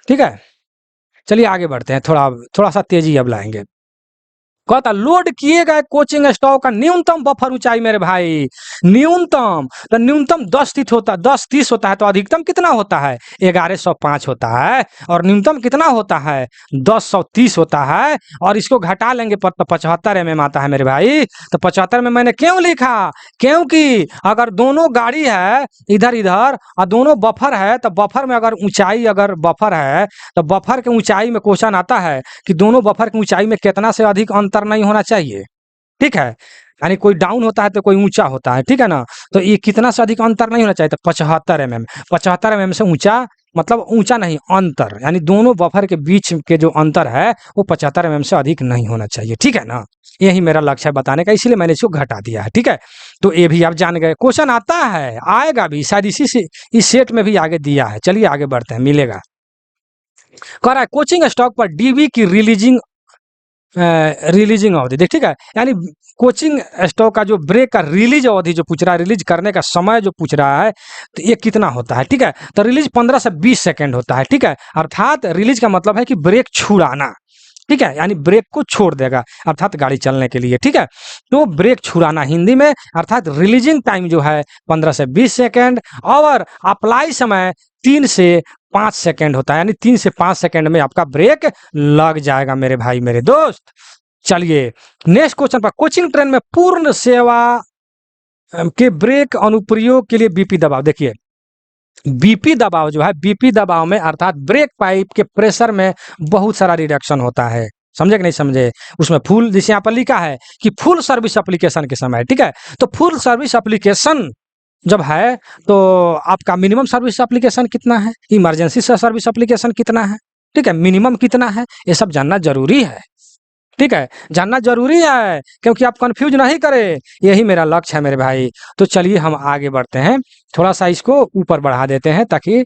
S1: ठीक है, चलिए आगे बढ़ते हैं, थोड़ा सा तेजी अब लाएंगे। कहता लोड किए गए कोचिंग स्टॉक का न्यूनतम बफर ऊंचाई मेरे भाई, न्यूनतम तो न्यूनतम 10 30 होता है, 10 30 होता है, तो अधिकतम कितना होता है? 1105 होता है, और न्यूनतम कितना होता है? 1030 होता है, और इसको घटा लेंगे तो 75 mm आता है मेरे भाई। तो 75 में मैंने क्यों लिखा? क्योंकि अगर दोनों गाड़ी है इधर इधर और दोनों बफर है, तो बफर में अगर ऊंचाई अगर बफर है तो बफर के ऊंचाई में क्वेश्चन आता है कि दोनों बफर की ऊंचाई में कितना से अधिक अंतर नहीं होना चाहिए। ठीक है, यानी कोई डाउन होता है तो कोई ऊंचा होता है। ठीक है ना, तो ये कितना से अधिक अंतर नहीं होना चाहिए, तो 75 mm। 75 mm से ऊंचा मतलब ऊंचा नहीं, अंतर, यानी दोनों बफर के बीच के जो अंतर है वो 75 mm से अधिक नहीं होना चाहिए। ठीक है ना, यही मेरा लक्ष्य है बताने का, इसलिए मैंने इसको घटा दिया है। ठीक है, तो ये भी आप जान गए, क्वेश्चन आता है, आएगा भी शायद इसी से, इस सेट में भी आगे दिया है। चलिए आगे बढ़ते हैं, मिलेगा। कह रहा है कोचिंग स्टॉक पर डीबी की रिलीजिंग अवधि देख। ठीक है, यानी कोचिंग स्टॉक का जो ब्रेक का रिलीज अवधि जो पूछ रहा है, रिलीज करने का समय जो पूछ रहा है, तो ये कितना होता है? ठीक है, तो रिलीज 15 से 20 सेकंड होता है। ठीक है, अर्थात रिलीज का मतलब है कि ब्रेक छुड़ाना। ठीक है, यानी ब्रेक को छोड़ देगा अर्थात गाड़ी चलने के लिए। ठीक है, तो ब्रेक छुड़ाना हिंदी में, अर्थात रिलीजिंग टाइम जो है 15 से 20 सेकंड, और अप्लाई समय 3 से 5 सेकंड होता है, यानी 3 से 5 सेकंड में आपका ब्रेक लग जाएगा मेरे भाई मेरे दोस्त। चलिए नेक्स्ट क्वेश्चन पर, कोचिंग ट्रेन में पूर्ण सेवा के ब्रेक अनुप्रयोग के लिए बीपी दबाव। देखिए बीपी दबाव जो है, बीपी दबाव में अर्थात ब्रेक पाइप के प्रेशर में बहुत सारा रिडक्शन होता है। समझे कि नहीं समझे? उसमें फुल, जैसे यहाँ पर लिखा है कि फुल सर्विस एप्लीकेशन के समय। ठीक है, तो फुल सर्विस एप्लीकेशन जब है तो आपका मिनिमम सर्विस एप्लीकेशन कितना है, इमरजेंसी सर्विस एप्लीकेशन कितना है, ठीक है, मिनिमम कितना है, ये सब जानना जरूरी है। ठीक है, जानना जरूरी है, क्योंकि आप कंफ्यूज नहीं करें, यही मेरा लक्ष्य है मेरे भाई। तो चलिए हम आगे बढ़ते हैं, थोड़ा सा इसको ऊपर बढ़ा देते हैं ताकि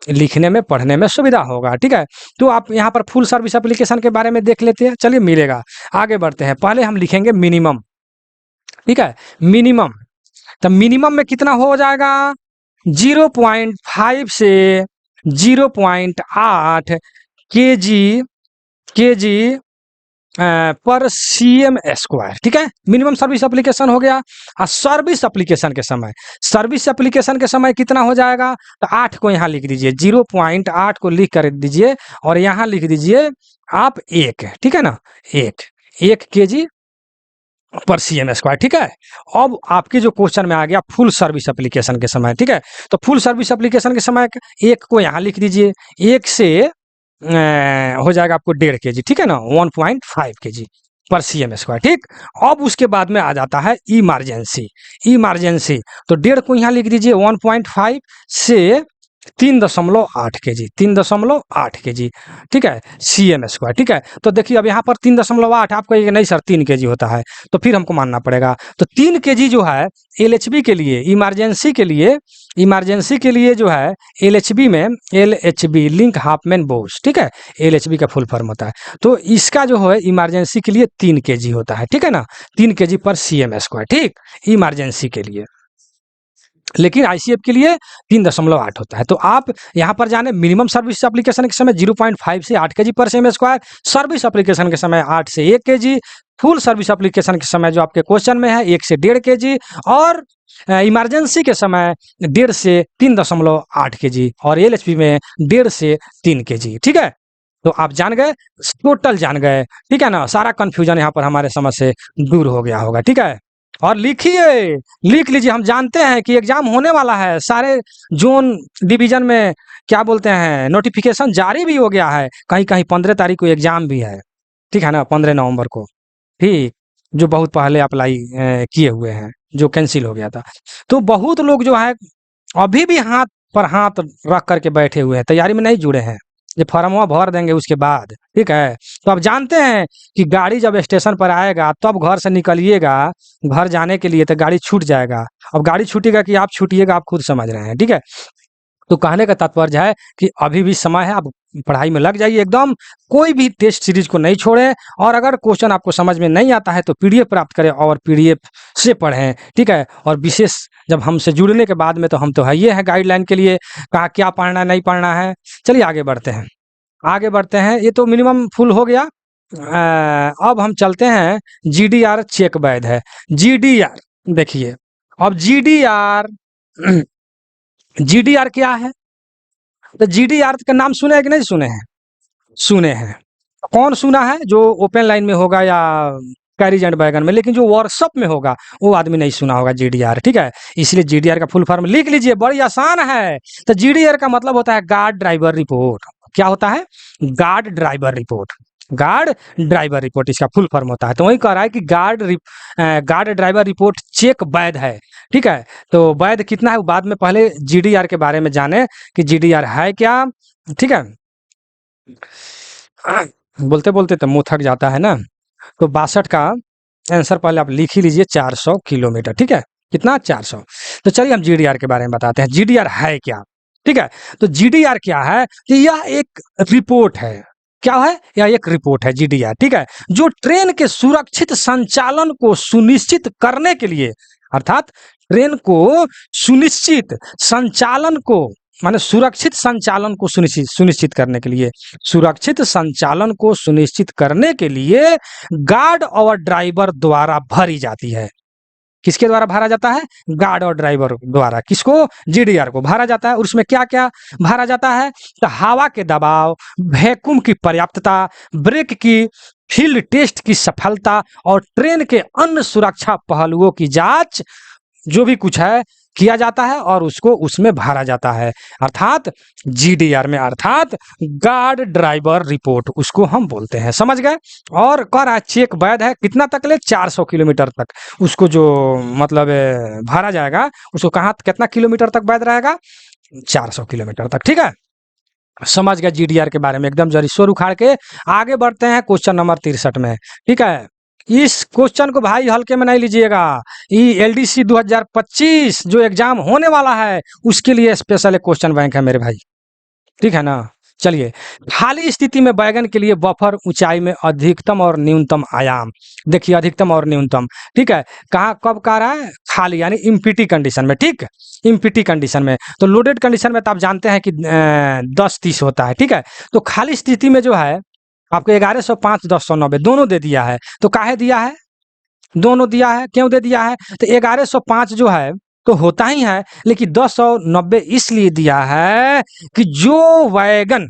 S1: लिखने में पढ़ने में सुविधा होगा। ठीक है, तो आप यहाँ पर फुल सर्विस एप्लीकेशन के बारे में देख लेते हैं। चलिए मिलेगा, आगे बढ़ते हैं। पहले हम लिखेंगे मिनिमम। ठीक है, मिनिमम, तो मिनिमम में कितना हो जाएगा? 0.5 से 0.8 केजी पर सीएम स्क्वायर। ठीक है, मिनिमम सर्विस एप्लीकेशन हो गया। और सर्विस एप्लीकेशन के समय, सर्विस एप्लीकेशन के समय कितना हो जाएगा? तो 8 को यहाँ लिख दीजिए, 0.8 को लिख कर दीजिए, और यहाँ लिख दीजिए आप 1। ठीक है ना, 1 केजी पर सीएम स्क्वायर। ठीक है, अब आपके जो क्वेश्चन में आ गया फुल सर्विस एप्लीकेशन के समय। ठीक है, तो फुल सर्विस एप्लीकेशन के समय 1 को यहाँ लिख दीजिए, 1 से हो जाएगा आपको 1.5 केजी। ठीक है ना, 1.5 केजी पर सीएम स्क्वायर। ठीक, अब उसके बाद में आ जाता है इमरजेंसी। इमरजेंसी तो 1.5 को यहाँ लिख दीजिए, 1.5 से 3.8 केजी, 3.8 केजी। ठीक है, सीएम स्क्वायर। ठीक है, तो देखिए अब यहाँ पर 3.8, आप कहिएगा नहीं सर 3 केजी होता है, तो फिर हमको मानना पड़ेगा। तो 3 केजी जो है एलएचबी के लिए, इमरजेंसी के लिए जो है एलएचबी में, एलएचबी लिंक हाफमैन बोस। ठीक है, एलएचबी का फुल फॉर्म होता है, तो इसका जो है इमरजेंसी के लिए 3 केजी होता है। ठीक है ना, 3 केजी पर सीएम स्क्वायर। ठीक, इमरजेंसी के लिए, लेकिन आईसीएफ के लिए 3.8 होता है। तो आप यहाँ पर जाने मिनिमम सर्विस एप्लीकेशन के समय 0.5 से 8 केजी पर सीएम स्क्वायर, सर्विस एप्लीकेशन के समय 8 से 1 केजी, फुल सर्विस एप्लीकेशन के समय जो आपके क्वेश्चन में है 1 से 1.5 केजी, और इमरजेंसी के समय 1.5 से 3.8 केजी, और एलएचपी में 1.5 से 3 केजी। ठीक है, तो आप जान गए, टोटल जान गए, ठीक है ना? सारा कन्फ्यूजन यहाँ पर हमारे समझ से दूर हो गया होगा, ठीक है? और लिखिए, लिख लीजिए, हम जानते हैं कि एग्जाम होने वाला है, सारे जोन डिवीजन में क्या बोलते हैं, नोटिफिकेशन जारी भी हो गया है, कहीं कहीं 15 तारीख को एग्जाम भी है, ठीक है ना? 15 नवंबर को, ठीक, जो बहुत पहले अप्लाई किए हुए हैं, जो कैंसिल हो गया था। तो बहुत लोग जो है अभी भी हाथ पर हाथ रख करके बैठे हुए हैं, तैयारी में नहीं जुड़े हैं। ये फॉर्मवा भर देंगे उसके बाद, ठीक है? तो अब जानते हैं कि गाड़ी जब स्टेशन पर आएगा तब घर से निकलिएगा, घर जाने के लिए तो गाड़ी छूट जाएगा। अब गाड़ी छूटेगा कि आप छूटिएगा, आप खुद समझ रहे हैं, ठीक है? तो कहने का तात्पर्य है कि अभी भी समय है, आप पढ़ाई में लग जाइए एकदम, कोई भी टेस्ट सीरीज को नहीं छोड़ें, और अगर क्वेश्चन आपको समझ में नहीं आता है तो पीडीएफ प्राप्त करें और पीडीएफ से पढ़ें, ठीक है? और विशेष जब हमसे जुड़ने के बाद में तो हम तो है ये है गाइडलाइन के लिए, कहा क्या पढ़ना है नहीं पढ़ना है। चलिए आगे बढ़ते हैं, आगे बढ़ते हैं, ये तो मिनिमम फुल हो गया। अब हम चलते हैं, जीडीआर चेक वैध है। जीडीआर देखिए, अब जीडीआर जीडीआर क्या है? तो जीडीआर का नाम सुने हैं कि नहीं सुने हैं? सुने हैं। कौन सुना है? जो ओपन लाइन में होगा या कैरिज एंड बैगन में, लेकिन जो वर्कशॉप में होगा वो आदमी नहीं सुना होगा जीडीआर, ठीक है? इसलिए जीडीआर का फुल फॉर्म लिख लीजिए, बड़ी आसान है। तो जीडीआर का मतलब होता है गार्ड ड्राइवर रिपोर्ट। क्या होता है? Guard driver report. Guard driver report इसका फुल फॉर्म होता है। तो वही कह रहा है कि गार्ड ड्राइवर रिपोर्ट चेक वैध है, ठीक है? तो वैध कितना है वो बाद में, पहले जीडीआर के बारे में जाने कि जीडीआर है क्या, ठीक है? बोलते बोलते तो मुंह थक जाता है ना। तो 62 का आंसर पहले आप लिख ही लीजिए, 400 किलोमीटर, ठीक है? कितना? 400। तो चलिए हम जीडीआर के बारे में बताते हैं, जीडीआर है क्या, ठीक है? तो जीडीआर क्या है कि यह एक रिपोर्ट है। क्या है? यह एक रिपोर्ट है, जीडीआर, ठीक है? जो ट्रेन के सुरक्षित संचालन को सुनिश्चित करने के लिए, अर्थात ट्रेन को सुनिश्चित संचालन को, माने सुरक्षित संचालन को सुनिश्चित सुनिश्चित करने के लिए, सुरक्षित संचालन को सुनिश्चित करने के लिए गार्ड और ड्राइवर द्वारा भरी जाती है। किसके द्वारा भरा जाता है? गार्ड और ड्राइवर द्वारा। किसको? जीडीआर को भरा जाता है। और उसमें क्या क्या भरा जाता है? तो हवा के दबाव, वैक्यूम की पर्याप्तता, ब्रेक की फील्ड टेस्ट की सफलता और ट्रेन के अन्य सुरक्षा पहलुओं की जांच, जो भी कुछ है किया जाता है और उसको उसमें भरा जाता है, अर्थात जीडीआर में, अर्थात गार्ड ड्राइवर रिपोर्ट उसको हम बोलते हैं, समझ गए? और कह रहा है चेक वैध है, कितना तक ले? 400 किलोमीटर तक उसको जो मतलब भरा जाएगा, उसको कहाँ कितना किलोमीटर तक वैध रहेगा? 400 किलोमीटर तक, ठीक है? समझ गया जीडीआर के बारे में एकदम जरी शोर उखाड़ के। आगे बढ़ते हैं क्वेश्चन नंबर 63 में, ठीक है? इस क्वेश्चन को भाई हल्के में नहीं लीजिएगा, ये एलडीसी 2025 जो एग्जाम होने वाला है उसके लिए स्पेशल एक क्वेश्चन बैंक है मेरे भाई, ठीक है ना? चलिए, खाली स्थिति में बैगन के लिए बफर ऊंचाई में अधिकतम और न्यूनतम आयाम। देखिए अधिकतम और न्यूनतम, ठीक है? कहाँ कब कह रहा है? खाली यानी इम्पीटी कंडीशन में, ठीक? इम्पीटी कंडीशन में। तो लोडेड कंडीशन में तो आप जानते हैं कि 10-30 होता है, ठीक है? तो खाली स्थिति में जो है आपको 1105 1090 दोनों दे दिया है। तो काहे दिया है? दोनों दिया है, क्यों दे दिया है? तो 1105 जो है तो होता ही है, लेकिन 1090 इसलिए दिया है कि जो वैगन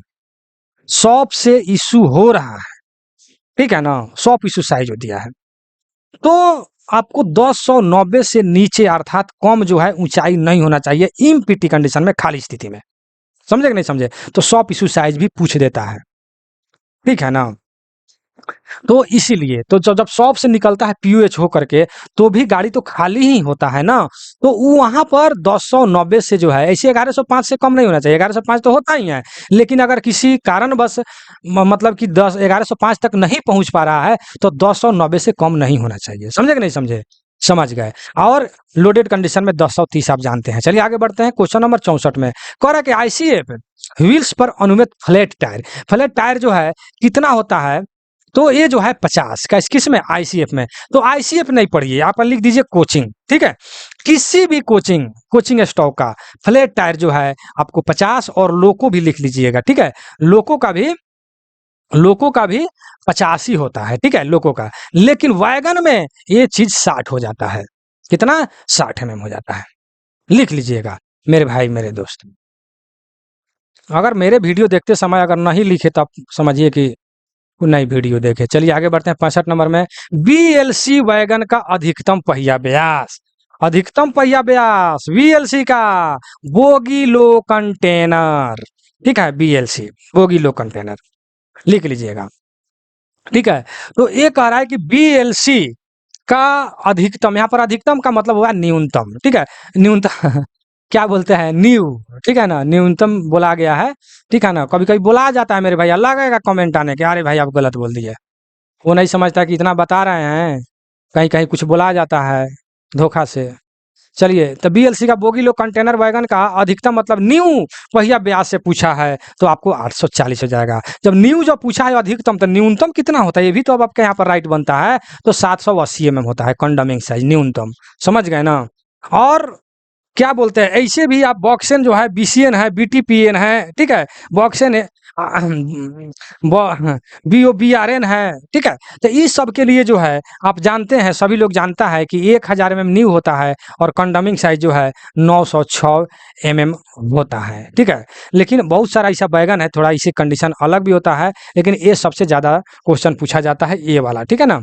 S1: शॉप से इशू हो रहा है, ठीक है ना, शॉप इशू साइज जो दिया है, तो आपको 1090 से नीचे अर्थात कम जो है ऊंचाई नहीं होना चाहिए इम्पीटी कंडीशन में, खाली स्थिति में। समझे कि नहीं समझे? तो शॉप इशू साइज भी पूछ देता है, ठीक है ना? तो इसीलिए तो जब जब शॉप से निकलता है पीयूएच हो करके, तो भी गाड़ी तो खाली ही होता है ना, तो वहां पर 1090 से जो है, ऐसे 1105 से कम नहीं होना चाहिए, 1105 तो होता ही है, लेकिन अगर किसी कारणवश मतलब कि 1105 तक नहीं पहुंच पा रहा है तो 1090 से कम नहीं होना चाहिए। समझे कि नहीं समझे? समझ गए। और लोडेड कंडीशन में 1030 आप जानते हैं। चलिए आगे बढ़ते हैं क्वेश्चन नंबर 64 में। कह रहा है कि आईसीएफ व्हील्स पर अनुमेत फ्लैट टायर जो है कितना होता है? तो ये जो है 50 का, किस में? आईसीएफ में। तो आईसीएफ नहीं पढ़िए, यहाँ पर लिख दीजिए कोचिंग, ठीक है? किसी भी कोचिंग स्टॉक का फ्लैट टायर जो है आपको 50, और लोको भी लिख लीजिएगा, ठीक है? लोको का भी 50 ही होता है, ठीक है? लोको का, लेकिन वैगन में ये चीज 60 हो जाता है। कितना? 60 mm हो जाता है। लिख लीजिएगा मेरे भाई मेरे दोस्त। अगर मेरे वीडियो देखते समय अगर नहीं लिखे तो आप समझिए कि वो नई वीडियो देखे। चलिए आगे बढ़ते हैं 65 नंबर में। बीएलसी वैगन का अधिकतम पहिया व्यास, अधिकतम पहिया व्यास बीएलसी का, बोगी लो कंटेनर, ठीक है, बीएलसी बोगी लो कंटेनर लिख लीजिएगा, ठीक है। तो ये कह रहा है कि बीएलसी का अधिकतम, यहाँ पर अधिकतम का मतलब हुआ न्यूनतम, ठीक है, न्यूनतम क्या बोलते हैं, न्यू, ठीक है ना, न्यूनतम बोला गया है, ठीक है ना। कभी कभी बोला जाता है मेरे भाई, अल्लाह लगेगा कमेंट आने के, अरे भाई आप गलत बोल दिए, वो नहीं समझता कि इतना बता रहे हैं, कहीं कहीं कुछ बोला जाता है धोखा से। चलिए, तो बीएलसी का बोगी लो कंटेनर वैगन का अधिकतम मतलब न्यू पहिया व्यास से पूछा है तो आपको 840 हो जाएगा। जब न्यू जब पूछा है अधिकतम, तो न्यूनतम कितना होता है ये भी तो अब आपके यहाँ पर राइट बनता है, तो 780 होता है कंडमिंग साइज न्यूनतम, समझ गए ना। और क्या बोलते हैं, ऐसे भी आप बॉक्सेन जो है बीसीएन है, बीटीपीएन है, ठीक है, बॉक्सेन है, बीओबीआरएन है, ठीक है। तो इस सब के लिए जो है आप जानते हैं, सभी लोग जानता है कि 1000 न्यू होता है और कंडमिंग साइज जो है 906 होता है, ठीक है। लेकिन बहुत सारा ऐसा बैगन है, थोड़ा इसे कंडीशन अलग भी होता है, लेकिन ये सबसे ज़्यादा क्वेश्चन पूछा जाता है ये वाला, ठीक है ना।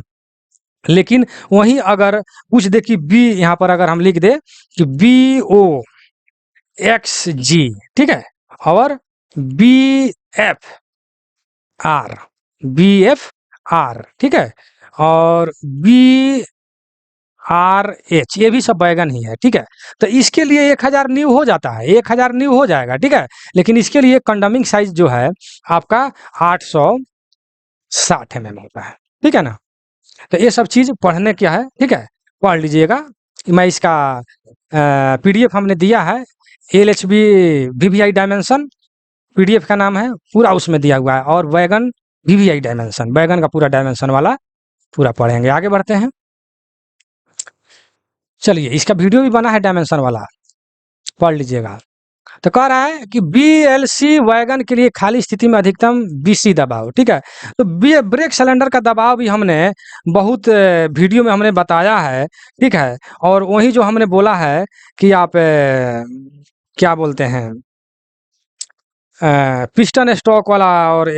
S1: लेकिन वहीं अगर पूछ दे कि बी, यहाँ पर अगर हम लिख दे कि BOXG, ठीक है, और BFR, BFR, ठीक है, और BRH, ये भी सब बैगन ही है, ठीक है। तो इसके लिए 1000 न्यू हो जाता है, 1000 न्यू हो जाएगा, ठीक है। लेकिन इसके लिए कंडमिंग साइज जो है आपका 860 होता है, ठीक है ना। तो ये सब चीज़ पढ़ने क्या है, ठीक है, पढ़ लीजिएगा। मैं इसका पीडीएफ हमने दिया है, एलएचबी वीवीआई डायमेंशन पीडीएफ का नाम है, पूरा उसमें दिया हुआ है, और वैगन वीवीआई डायमेंशन, बैगन का पूरा डायमेंशन वाला पूरा पढ़ेंगे। आगे बढ़ते हैं, चलिए इसका वीडियो भी बना है डायमेंशन वाला, पढ़ लीजिएगा। तो कह रहा है कि बीएलसी वैगन के लिए खाली स्थिति में अधिकतम बीसी दबाव, ठीक है। तो ब्रेक सिलेंडर का दबाव भी हमने बहुत वीडियो में हमने बताया है, ठीक है। और वही जो हमने बोला है कि आप क्या बोलते हैं, पिस्टन स्टॉक वाला और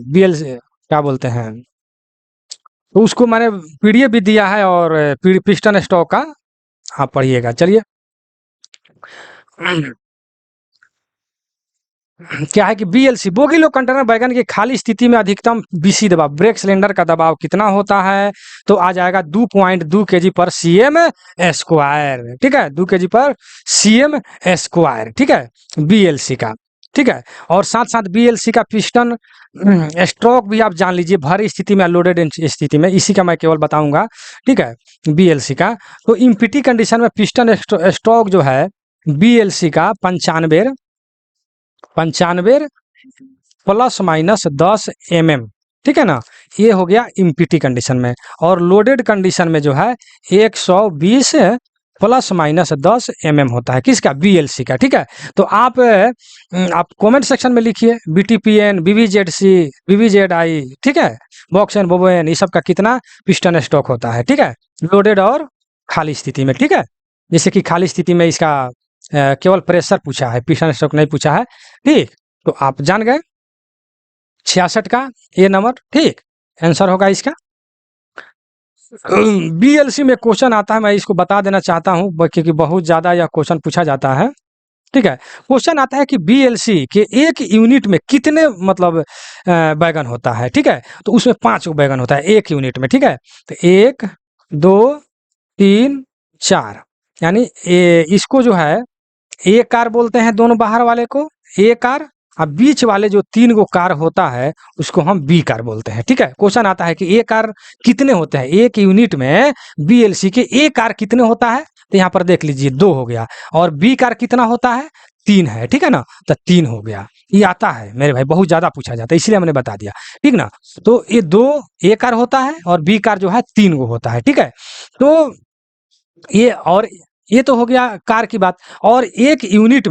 S1: बीएलसी क्या बोलते हैं, तो उसको मैंने पीडीएफ भी दिया है, और पिस्टन स्टॉक का आप पढ़िएगा। चलिए क्या है कि बीएलसी बोगी लो कंटेनर बैगन की खाली स्थिति में अधिकतम बीसी दबाव, ब्रेक सिलेंडर का दबाव कितना होता है, तो आ जाएगा 2.2 kg पर सीएम स्क्वायर, ठीक है, 2 kg पर सीएम स्क्वायर, ठीक है, बीएलसी का, ठीक है। और साथ साथ बीएलसी का पिस्टन स्ट्रोक भी आप जान लीजिए, भारी स्थिति में, लोडेड स्थिति में, इसी का मैं केवल बताऊंगा, ठीक है, बीएलसी का। तो इम्पिटी कंडीशन में पिस्टन स्ट्रोक जो है बीएलसी का 95 प्लस माइनस 10 ठीक है ना, ये हो गया इम्पिटी कंडीशन में। और लोडेड कंडीशन में जो है 120 प्लस माइनस 10 होता है, किसका, बीएलसी का, ठीक है। तो आप कमेंट सेक्शन में लिखिए बीटीपीएन, बीवीजेडसी, बीवीजेडआई, ठीक है, बॉक्स एंड बोबोएन, ये सब का कितना पिस्टन स्टॉक होता है, ठीक है, लोडेड और खाली स्थिति में, ठीक है। जैसे कि खाली स्थिति में इसका केवल प्रेशर पूछा है, पिस्टन स्ट्रोक नहीं पूछा है, ठीक। तो आप जान गए 66 का ये नंबर, ठीक, आंसर होगा इसका। बीएलसी में क्वेश्चन आता है, मैं इसको बता देना चाहता हूं क्योंकि बहुत ज्यादा यह क्वेश्चन पूछा जाता है, ठीक है। क्वेश्चन आता है कि बीएलसी के एक यूनिट में कितने मतलब बैगन होता है, ठीक है। तो उसमें 5 बैगन होता है एक यूनिट में, ठीक है। तो 1 2 3 4, यानी इसको जो है ए कार बोलते हैं, दोनों बाहर वाले को ए कार, अब बीच वाले जो 3 गो कार होता है उसको हम बी कार बोलते हैं, ठीक है। क्वेश्चन आता है कि ए कार कितने होते हैं एक यूनिट में, बीएलसी के ए कार कितने होता है, तो यहाँ पर देख लीजिए 2 हो गया, और बी कार कितना होता है, 3 है, ठीक है ना, तो 3 हो गया। ये आता है मेरे भाई, बहुत ज्यादा पूछा जाता है, इसलिए हमने बता दिया, ठीक ना। तो ये 2 ए कार होता है और बी कार जो है 3 गो होता है, ठीक है। तो ये, और ये तो हो गया कार की बात। और एक यूनिट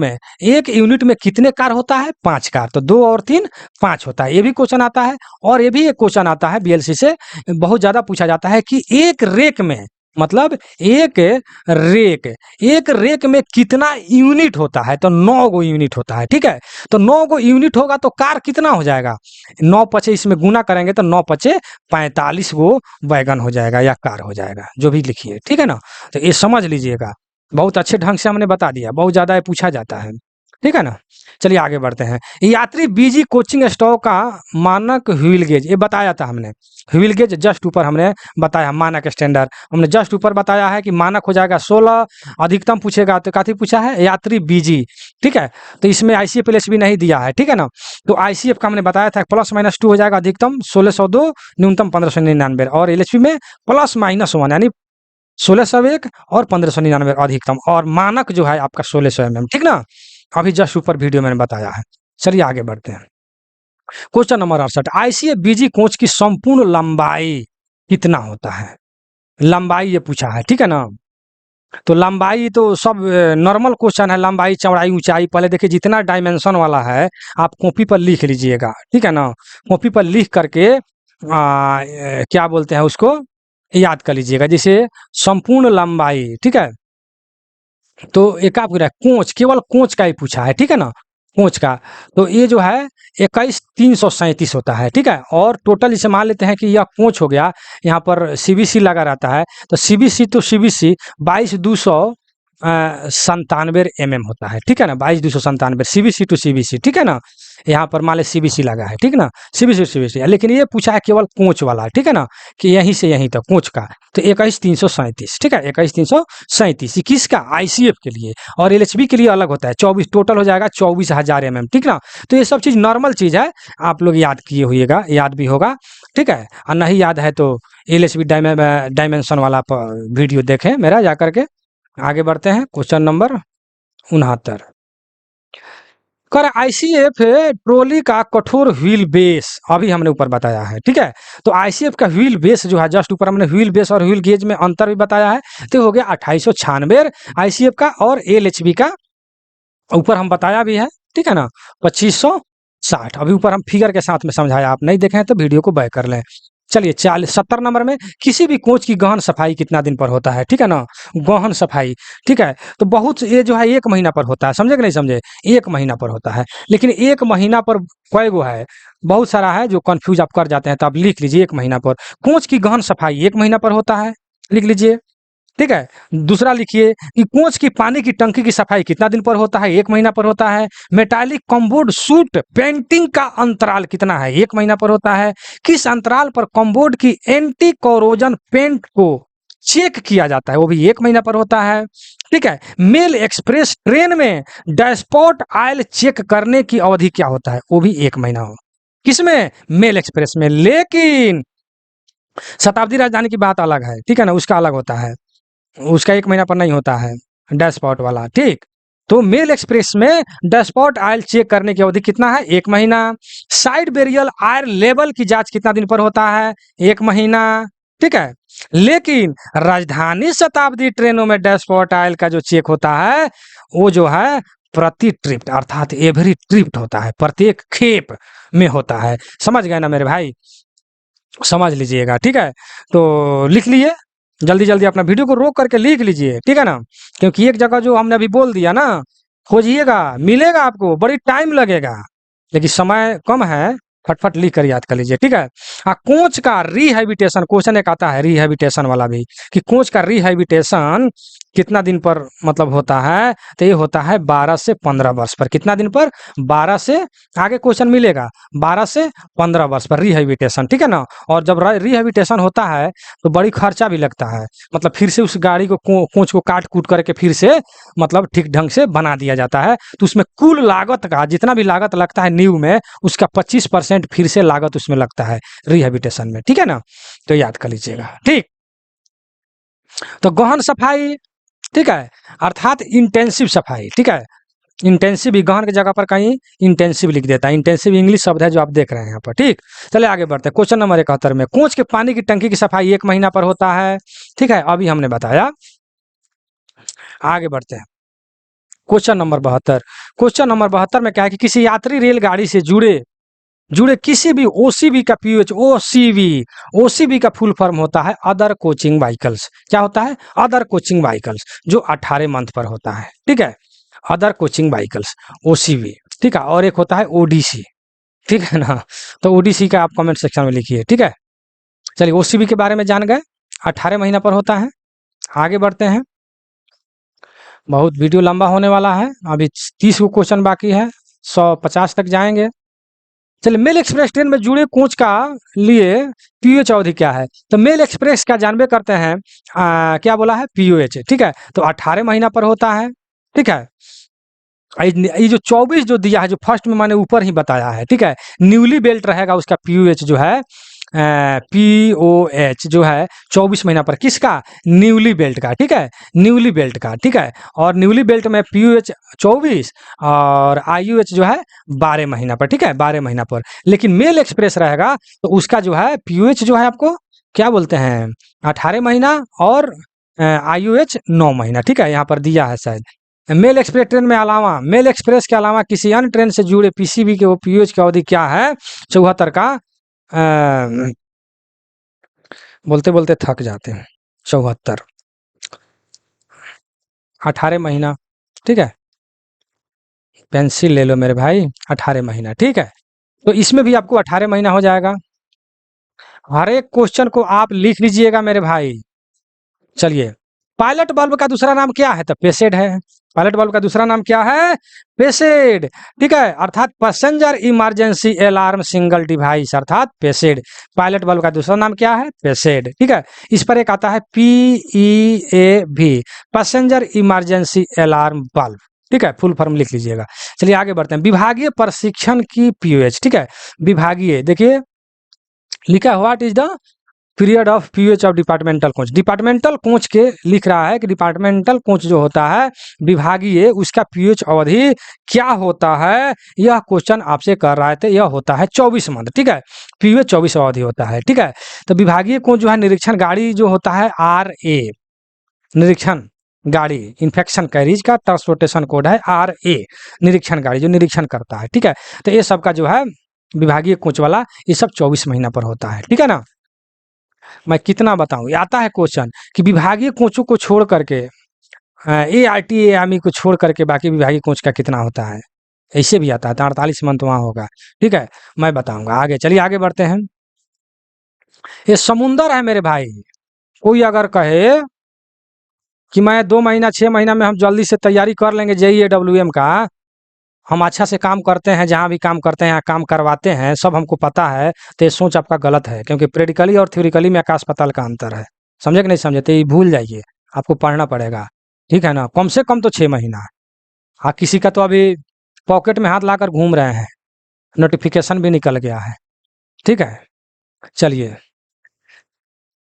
S1: में कितने कार होता है, 5 कार, तो 2 और 3 5 होता है, ये भी क्वेश्चन आता है। और ये भी एक क्वेश्चन आता है बीएलसी से, बहुत ज्यादा पूछा जाता है कि एक रेक में मतलब एक रेक में कितना यूनिट होता है, तो 9 गो यूनिट होता है, ठीक है। तो 9 गो यूनिट होगा तो कार कितना हो जाएगा, 9 पचे इसमें गुना करेंगे तो 9 पचे 45 गो वैगन हो जाएगा या कार हो जाएगा, जो भी लिखिए, ठीक है ना। तो ये समझ लीजिएगा, बहुत अच्छे ढंग से हमने बता दिया, बहुत ज़्यादा ये पूछा जाता है, ठीक है ना। चलिए आगे बढ़ते हैं। यात्री बीजी कोचिंग स्टॉक का मानक व्हील गेज, ये बताया था हमने, व्हील गेज जस्ट ऊपर हमने बताया, मानक स्टैंडर्ड हमने जस्ट ऊपर बताया है कि मानक हो जाएगा 16, अधिकतम पूछेगा तो काफी पूछा है यात्री बीजी, ठीक है। तो इसमें आईसीएफ एलएचबी नहीं दिया है, ठीक है ना। तो आईसीएफ का हमने बताया था +-2 हो जाएगा, अधिकतम 1602, न्यूनतम 1599, और एलएचबी में +-1 यानी 1601 और 1599 अधिकतम, और मानक जो है आपका 1600 mm, ठीक ना। अभी जस्ट ऊपर वीडियो मैंने बताया है। चलिए आगे बढ़ते हैं। क्वेश्चन नंबर 68, आईसीएफ बीजी कोच की संपूर्ण लंबाई कितना होता है, लंबाई ये पूछा है, ठीक है ना। तो लंबाई तो सब नॉर्मल क्वेश्चन है, लंबाई चौड़ाई ऊंचाई, पहले देखिए जितना डायमेंशन वाला है आप कॉपी पर लिख लीजिएगा, ठीक है ना। कॉपी पर लिख करके क्या बोलते हैं उसको याद कर लीजिएगा, जैसे संपूर्ण लंबाई, ठीक है। तो एक आप कोच, केवल कोच का ही पूछा है, ठीक है ना, कोच का। तो ये जो है 21,337 होता है, ठीक है। और टोटल इसे मान लेते हैं कि यह कोच हो गया, यहाँ पर सीबीसी लगा रहता है, तो सीबीसी टू सीबीसी 22,297 mm होता है, ठीक है ना, 22,297 सीबीसी टू सीबीसी, ठीक है ना। यहाँ पर मान ले सीबीसी लगा है, ठीक ना, सीबीसी सीबीसी, लेकिन ये पूछा है केवल कोच वाला, ठीक है ना, कि यहीं से यहीं तक कोच का। तो 21,337, ठीक है, 21,337 किसका, आईसीएफ के लिए, और एलएचबी के लिए अलग होता है 24, टोटल हो जाएगा 24,000 mm, ठीक ना। तो ये सब चीज़ नॉर्मल चीज़ है, आप लोग याद किए होइएगा, याद भी होगा, ठीक है। और नहीं याद है तो एलएचबी डायमेंशन वाला वीडियो देखें मेरा जा करके। आगे बढ़ते हैं, क्वेश्चन नंबर 69, कर आईसीएफ ट्रॉली का कठोर व्हील बेस, अभी हमने ऊपर बताया है, ठीक है। तो आईसीएफ का व्हील बेस जो है, जस्ट ऊपर हमने व्हील बेस और व्हील गेज में अंतर भी बताया है, तो हो गया 2896 आईसीएफ का, और एलएचबी का ऊपर हम बताया भी है, ठीक है ना, 2560। अभी ऊपर हम फिगर के साथ में समझाया, आप नहीं देखे हैं तो वीडियो को बैक कर लें। चलिए 70 नंबर में, किसी भी कोच की गहन सफाई कितना दिन पर होता है, ठीक है ना, गहन सफाई, ठीक है। तो बहुत ये जो है 1 महीना पर होता है, समझे कि नहीं समझे, 1 महीना पर होता है, लेकिन 1 महीना पर कई गो है, बहुत सारा है जो कंफ्यूज आप कर जाते हैं, तो आप लिख लीजिए 1 महीना पर कोच की गहन सफाई 1 महीना पर होता है, लिख लीजिए, ठीक है। दूसरा लिखिए कि कोच की पानी की टंकी की सफाई कितना दिन पर होता है, 1 महीना पर होता है। मेटालिक कम्बोर्ड सूट पेंटिंग का अंतराल कितना है, 1 महीना पर होता है। किस अंतराल पर कम्बोर्ड की एंटी कोरोजन पेंट को चेक किया जाता है, वो भी 1 महीना पर होता है, ठीक है। मेल एक्सप्रेस ट्रेन में डैशपोर्ट ऑयल चेक करने की अवधि क्या होता है, वो भी 1 महीना हो, किसमें, मेल एक्सप्रेस में। लेकिन शताब्दी राजधानी की बात अलग है, ठीक है ना, उसका अलग होता है, उसका 1 महीना पर नहीं होता है डैशपोर्ट वाला, ठीक। तो मेल एक्सप्रेस में डैशपोर्ट ऑयल चेक करने की अवधि कितना है, 1 महीना। साइड बेरियल आयर लेवल की जांच कितना दिन पर होता है, 1 महीना, ठीक है। लेकिन राजधानी शताब्दी ट्रेनों में डैशपोर्ट ऑयल का जो चेक होता है वो जो है प्रति ट्रिप, अर्थात एवरी ट्रिप होता है, प्रत्येक खेप में होता है, समझ गए ना मेरे भाई, समझ लीजिएगा, ठीक है। तो लिख लिए, जल्दी जल्दी अपना वीडियो को रोक करके लिख लीजिए, ठीक है ना, क्योंकि एक जगह जो हमने अभी बोल दिया ना, खोजिएगा मिलेगा आपको, बड़ी टाइम लगेगा, लेकिन समय कम है, फटफट लिख कर याद कर लीजिए, ठीक है। कोच का रिहैबिटेशन, क्वेश्चन एक आता है रिहैबिटेशन वाला भी, कि कोच का रिहैबिटेशन कितना दिन पर मतलब होता है, तो ये होता है 12 से 15 वर्ष पर, कितना दिन पर, 12 से, आगे क्वेश्चन मिलेगा, 12 से 15 वर्ष पर रिहैबिटेशन, ठीक है ना। और जब रिहैबिटेशन होता है तो बड़ी खर्चा भी लगता है, मतलब फिर से उस गाड़ी को कोच को काट कूट करके फिर से मतलब ठीक ढंग से बना दिया जाता है, तो उसमें कुल लागत का जितना भी लागत लगता है न्यू में, उसका 25% फिर से लागत उसमें लगता है रिहैबिटेशन में, ठीक है ना, तो याद कर लीजिएगा, ठीक। तो गहन सफाई, ठीक है, अर्थात इंटेंसिव सफाई, ठीक है। इंटेंसिव भी गहन की जगह पर कहीं इंटेंसिव लिख देता है, इंटेंसिव इंग्लिश शब्द है जो आप देख रहे हैं यहाँ पर, ठीक। चलिए आगे बढ़ते हैं, क्वेश्चन नंबर 71 में, कोच के पानी की टंकी की सफाई 1 महीना पर होता है, ठीक है, अभी हमने बताया। आगे बढ़ते हैं, क्वेश्चन नंबर 72, क्वेश्चन नंबर 72 में क्या है कि किसी यात्री रेलगाड़ी से जुड़े जुड़े किसी भी ओसीबी का पीयूएच, ओसीबी का फुल फॉर्म होता है अदर कोचिंग व्हीकल्स। क्या होता है? अदर कोचिंग व्हीकल्स, जो 18 मंथ पर होता है। ठीक है, अदर कोचिंग व्हीकल्स, ओसीबी। ठीक है, और एक होता है ओडीसी। ठीक है ना, तो ओडीसी का आप कमेंट सेक्शन में लिखिए। ठीक है, चलिए ओसीबी के बारे में जान गए, 18 महीना पर होता है। आगे बढ़ते हैं, बहुत वीडियो लंबा होने वाला है, अभी 30 को क्वेश्चन बाकी है, 150 तक जाएंगे। चलिए, मेल एक्सप्रेस ट्रेन में जुड़े कोच का लिए पीयूएच अवधि क्या है? तो मेल एक्सप्रेस का जानबे करते हैं, क्या बोला है? पीयूएच। ठीक है, तो 18 महीना पर होता है। ठीक है, ये जो 24 जो दिया है, जो फर्स्ट में मैंने ऊपर ही बताया है। ठीक है, न्यूली बेल्ट रहेगा उसका पीयूएच जो है, पीओएच जो है 24 महीना पर, किसका? न्यूली बेल्ट का। ठीक है, न्यूली बेल्ट का। ठीक है, और न्यूली बेल्ट में पीयूएच 24 और आईयूएच जो है 12 महीना पर। ठीक है, 12 महीना पर। लेकिन मेल एक्सप्रेस रहेगा तो उसका जो है पीयूएच जो है आपको क्या बोलते हैं, 18 महीना और आईयूएच 9 महीना। ठीक है, यहाँ पर दिया है शायद। मेल एक्सप्रेस ट्रेन में अलावा, मेल एक्सप्रेस के अलावा किसी अन्य ट्रेन से जुड़े पीसीबी के वो पीयूएच की अवधि क्या है? 74 का। बोलते बोलते थक जाते हैं। 74, 18 महीना। ठीक है, पेंसिल ले लो मेरे भाई, 18 महीना। ठीक है, तो इसमें भी आपको 18 महीना हो जाएगा। हर एक क्वेश्चन को आप लिख लीजिएगा मेरे भाई। चलिए, पायलट बल्ब का दूसरा नाम क्या है? तो पेसेड है। पायलट बल्ब का दूसरा नाम क्या है? पेसेड। ठीक है, अर्थात passenger emergency alarm single device, अर्थात पेसेड। पायलट बल्ब का दूसरा नाम क्या है? पेसेड। ठीक है, इस पर एक आता है PEAV, passenger emergency alarm bulb. ठीक है, फुल फॉर्म लिख लीजिएगा। चलिए आगे बढ़ते हैं, विभागीय प्रशिक्षण की पीयूएच। ठीक है, विभागीय देखिए लिखा, what is the period of PUH of departmental coach. Departmental coach के लिख रहा है कि डिपार्टमेंटल कोच जो होता है विभागीय, उसका पीयूएच अवधि क्या होता है? यह क्वेश्चन आपसे कर रहे थे। यह होता है 24 मंथ। ठीक है, पीयूएच 24 अवधि होता है। ठीक है, तो विभागीय कोच जो है, निरीक्षण गाड़ी जो होता है RA, निरीक्षण गाड़ी, इन्फेक्शन कैरिज का ट्रांसपोर्टेशन कोड है RA, निरीक्षण गाड़ी जो निरीक्षण करता है। ठीक है, तो ये सबका जो है विभागीय कोच वाला, ये सब 24 महीना पर होता है। ठीक है ना, मैं कितना बताऊं, आता है क्वेश्चन कि विभागीय कोचों को छोड़ करके, ART AMI को छोड़ करके बाकी विभागीय कोच का कितना होता है? ऐसे भी आता है, तो 48 मंथ वहाँ होगा। ठीक है, मैं बताऊंगा आगे। चलिए आगे बढ़ते हैं, ये समुंदर है मेरे भाई। कोई अगर कहे कि मैं 2 महीना 6 महीना में हम जल्दी से तैयारी कर लेंगे JEE का, हम अच्छा से काम करते हैं, जहाँ भी काम करते हैं यहाँ काम करवाते हैं, सब हमको पता है, तो ये सोच आपका गलत है। क्योंकि प्रैक्टिकली और थ्योरिकली में आकाश पाताल का अंतर है। समझे कि नहीं समझे? तो ये भूल जाइए, आपको पढ़ना पड़ेगा। ठीक है ना, कम से कम तो 6 महीना। हाँ, किसी का तो अभी पॉकेट में हाथ लाकर घूम रहे हैं, नोटिफिकेशन भी निकल गया है। ठीक है, चलिए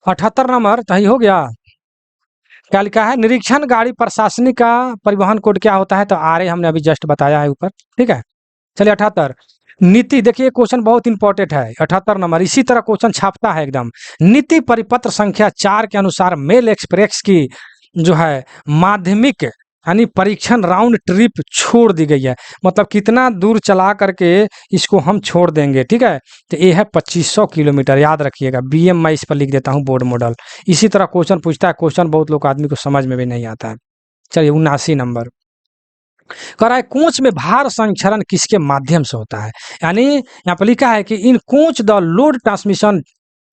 S1: 78 नंबर तो हो गया। क्या लिखा है? निरीक्षण गाड़ी प्रशासनिक का परिवहन कोड क्या होता है? तो RA हमने अभी जस्ट बताया है ऊपर। ठीक है, चलिए 78 नीति। देखिए क्वेश्चन बहुत इंपॉर्टेंट है, 78 नंबर। इसी तरह क्वेश्चन छापता है एकदम। नीति परिपत्र संख्या 4 के अनुसार मेल एक्सप्रेस की जो है माध्यमिक यानी परीक्षण राउंड ट्रिप छोड़ दी गई है। मतलब कितना दूर चला करके इसको हम छोड़ देंगे। ठीक है, तो ये है 2500 किलोमीटर, याद रखिएगा। BM मैं इस पर लिख देता हूँ, बोर्ड मॉडल। इसी तरह क्वेश्चन पूछता है, क्वेश्चन बहुत लोग आदमी को समझ में भी नहीं आता है। चलिए 79 नंबर कह रहा है, कोच में भार संचरण किसके माध्यम से होता है? यानी यहाँ पर लिखा है कि in coach the load transmission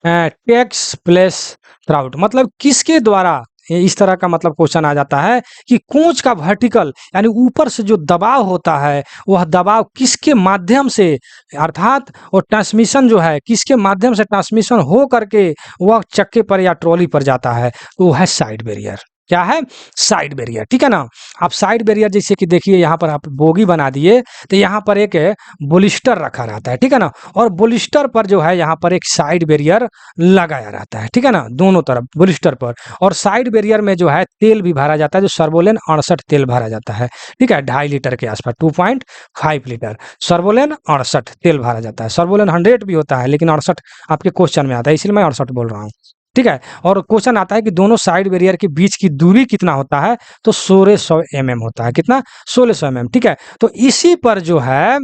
S1: takes place throughout, मतलब किसके द्वारा, इस तरह का मतलब क्वेश्चन आ जाता है कि कोच का वर्टिकल यानी ऊपर से जो दबाव होता है, वह दबाव किसके माध्यम से, अर्थात वो ट्रांसमिशन जो है किसके माध्यम से ट्रांसमिशन हो करके वह चक्के पर या ट्रॉली पर जाता है? तो वो है साइड बैरियर। क्या है? Side barrier. ठीक है ना, आप साइड बैरियर जैसे कि देखिए यहाँ पर आप बोगी बना दिए, तो यहाँ पर एक बोलिस्टर रखा रहता है। ठीक है ना, और बोलिस्टर पर जो है यहाँ पर एक साइड बैरियर लगाया रहता है। ठीक है ना, दोनों तरफ बोलिस्टर पर। और साइड बैरियर में जो है तेल भी भरा जाता है, जो सर्वोलेन 68 तेल भरा जाता है। ठीक है, 2.5 लीटर के आसपास, 2.5 लीटर सर्वोलेन 68 तेल भरा जाता है। सर्वोलेन 100 भी होता है, लेकिन 68 आपके क्वेश्चन में आता है, इसलिए मैं 68 बोल रहा हूँ। ठीक है, और क्वेश्चन आता है कि दोनों साइड बैरियर के बीच की दूरी कितना होता है? तो 1600 mm होता है। कितना? 1600 mm। ठीक है, तो इसी पर जो है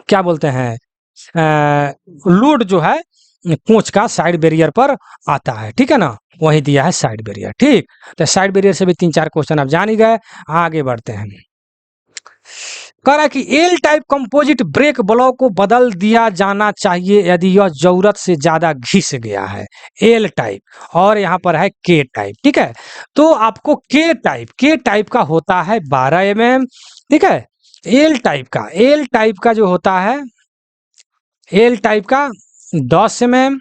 S1: क्या बोलते हैं, लोड जो है कोच का साइड बैरियर पर आता है, ठीक है ना, वही दिया है साइड बैरियर। ठीक, तो साइड बैरियर से भी 3-4 क्वेश्चन आप जान ही गए। आगे बढ़ते हैं। कह रहा है कि L type composite brake block को बदल दिया जाना चाहिए यदि यह जरूरत से ज्यादा घिस गया है। एल टाइप और यहाँ पर है के टाइप। ठीक है, तो आपको के टाइप का होता है 12 mm। ठीक है, एल टाइप का जो होता है, एल टाइप का 10 mm,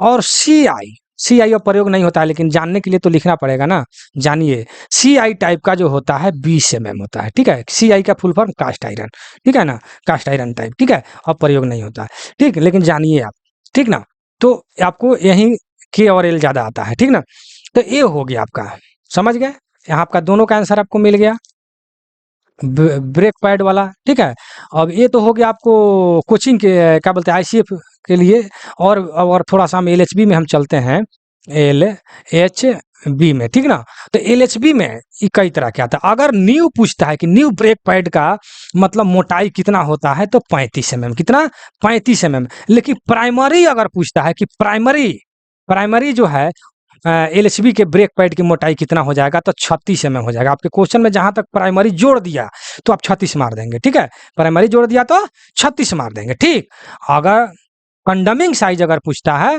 S1: और सी आई का प्रयोग नहीं होता है, लेकिन जानने के लिए तो लिखना पड़ेगा ना, जानिए। सी आई टाइप का जो होता है 20 mm होता है। ठीक है, सी आई का फुल फॉर्म कास्ट आयरन, ठीक है ना, कास्ट आयरन टाइप। ठीक है, अब प्रयोग नहीं होता है, ठीक, लेकिन जानिए आप, ठीक ना। तो आपको यही के और एल ज्यादा आता है, ठीक ना। तो ये हो गया आपका, समझ गए, यहाँ आपका दोनों का आंसर आपको मिल गया, ब्रेक पैड वाला। ठीक है, अब ये तो हो गया आपको कोचिंग के, क्या बोलते हैं, आईसीएफ के लिए। और थोड़ा सा हम एलएचबी में हम चलते हैं, एलएचबी में, ठीक ना। तो एलएचबी में ये कई तरह के आता है। अगर न्यू पूछता है कि न्यू ब्रेक पैड का मतलब मोटाई कितना होता है, तो 35 mm, कितना, 35 mm। लेकिन प्राइमरी अगर पूछता है कि प्राइमरी जो है एलएचबी के ब्रेक पैड की मोटाई कितना हो जाएगा, तो 36 mm हो जाएगा। आपके क्वेश्चन में जहां तक प्राइमरी जोड़ दिया तो आप 36 मार देंगे। ठीक है, प्राइमरी जोड़ दिया तो 36 मार देंगे। ठीक, अगर कंडमिंग साइज अगर पूछता है,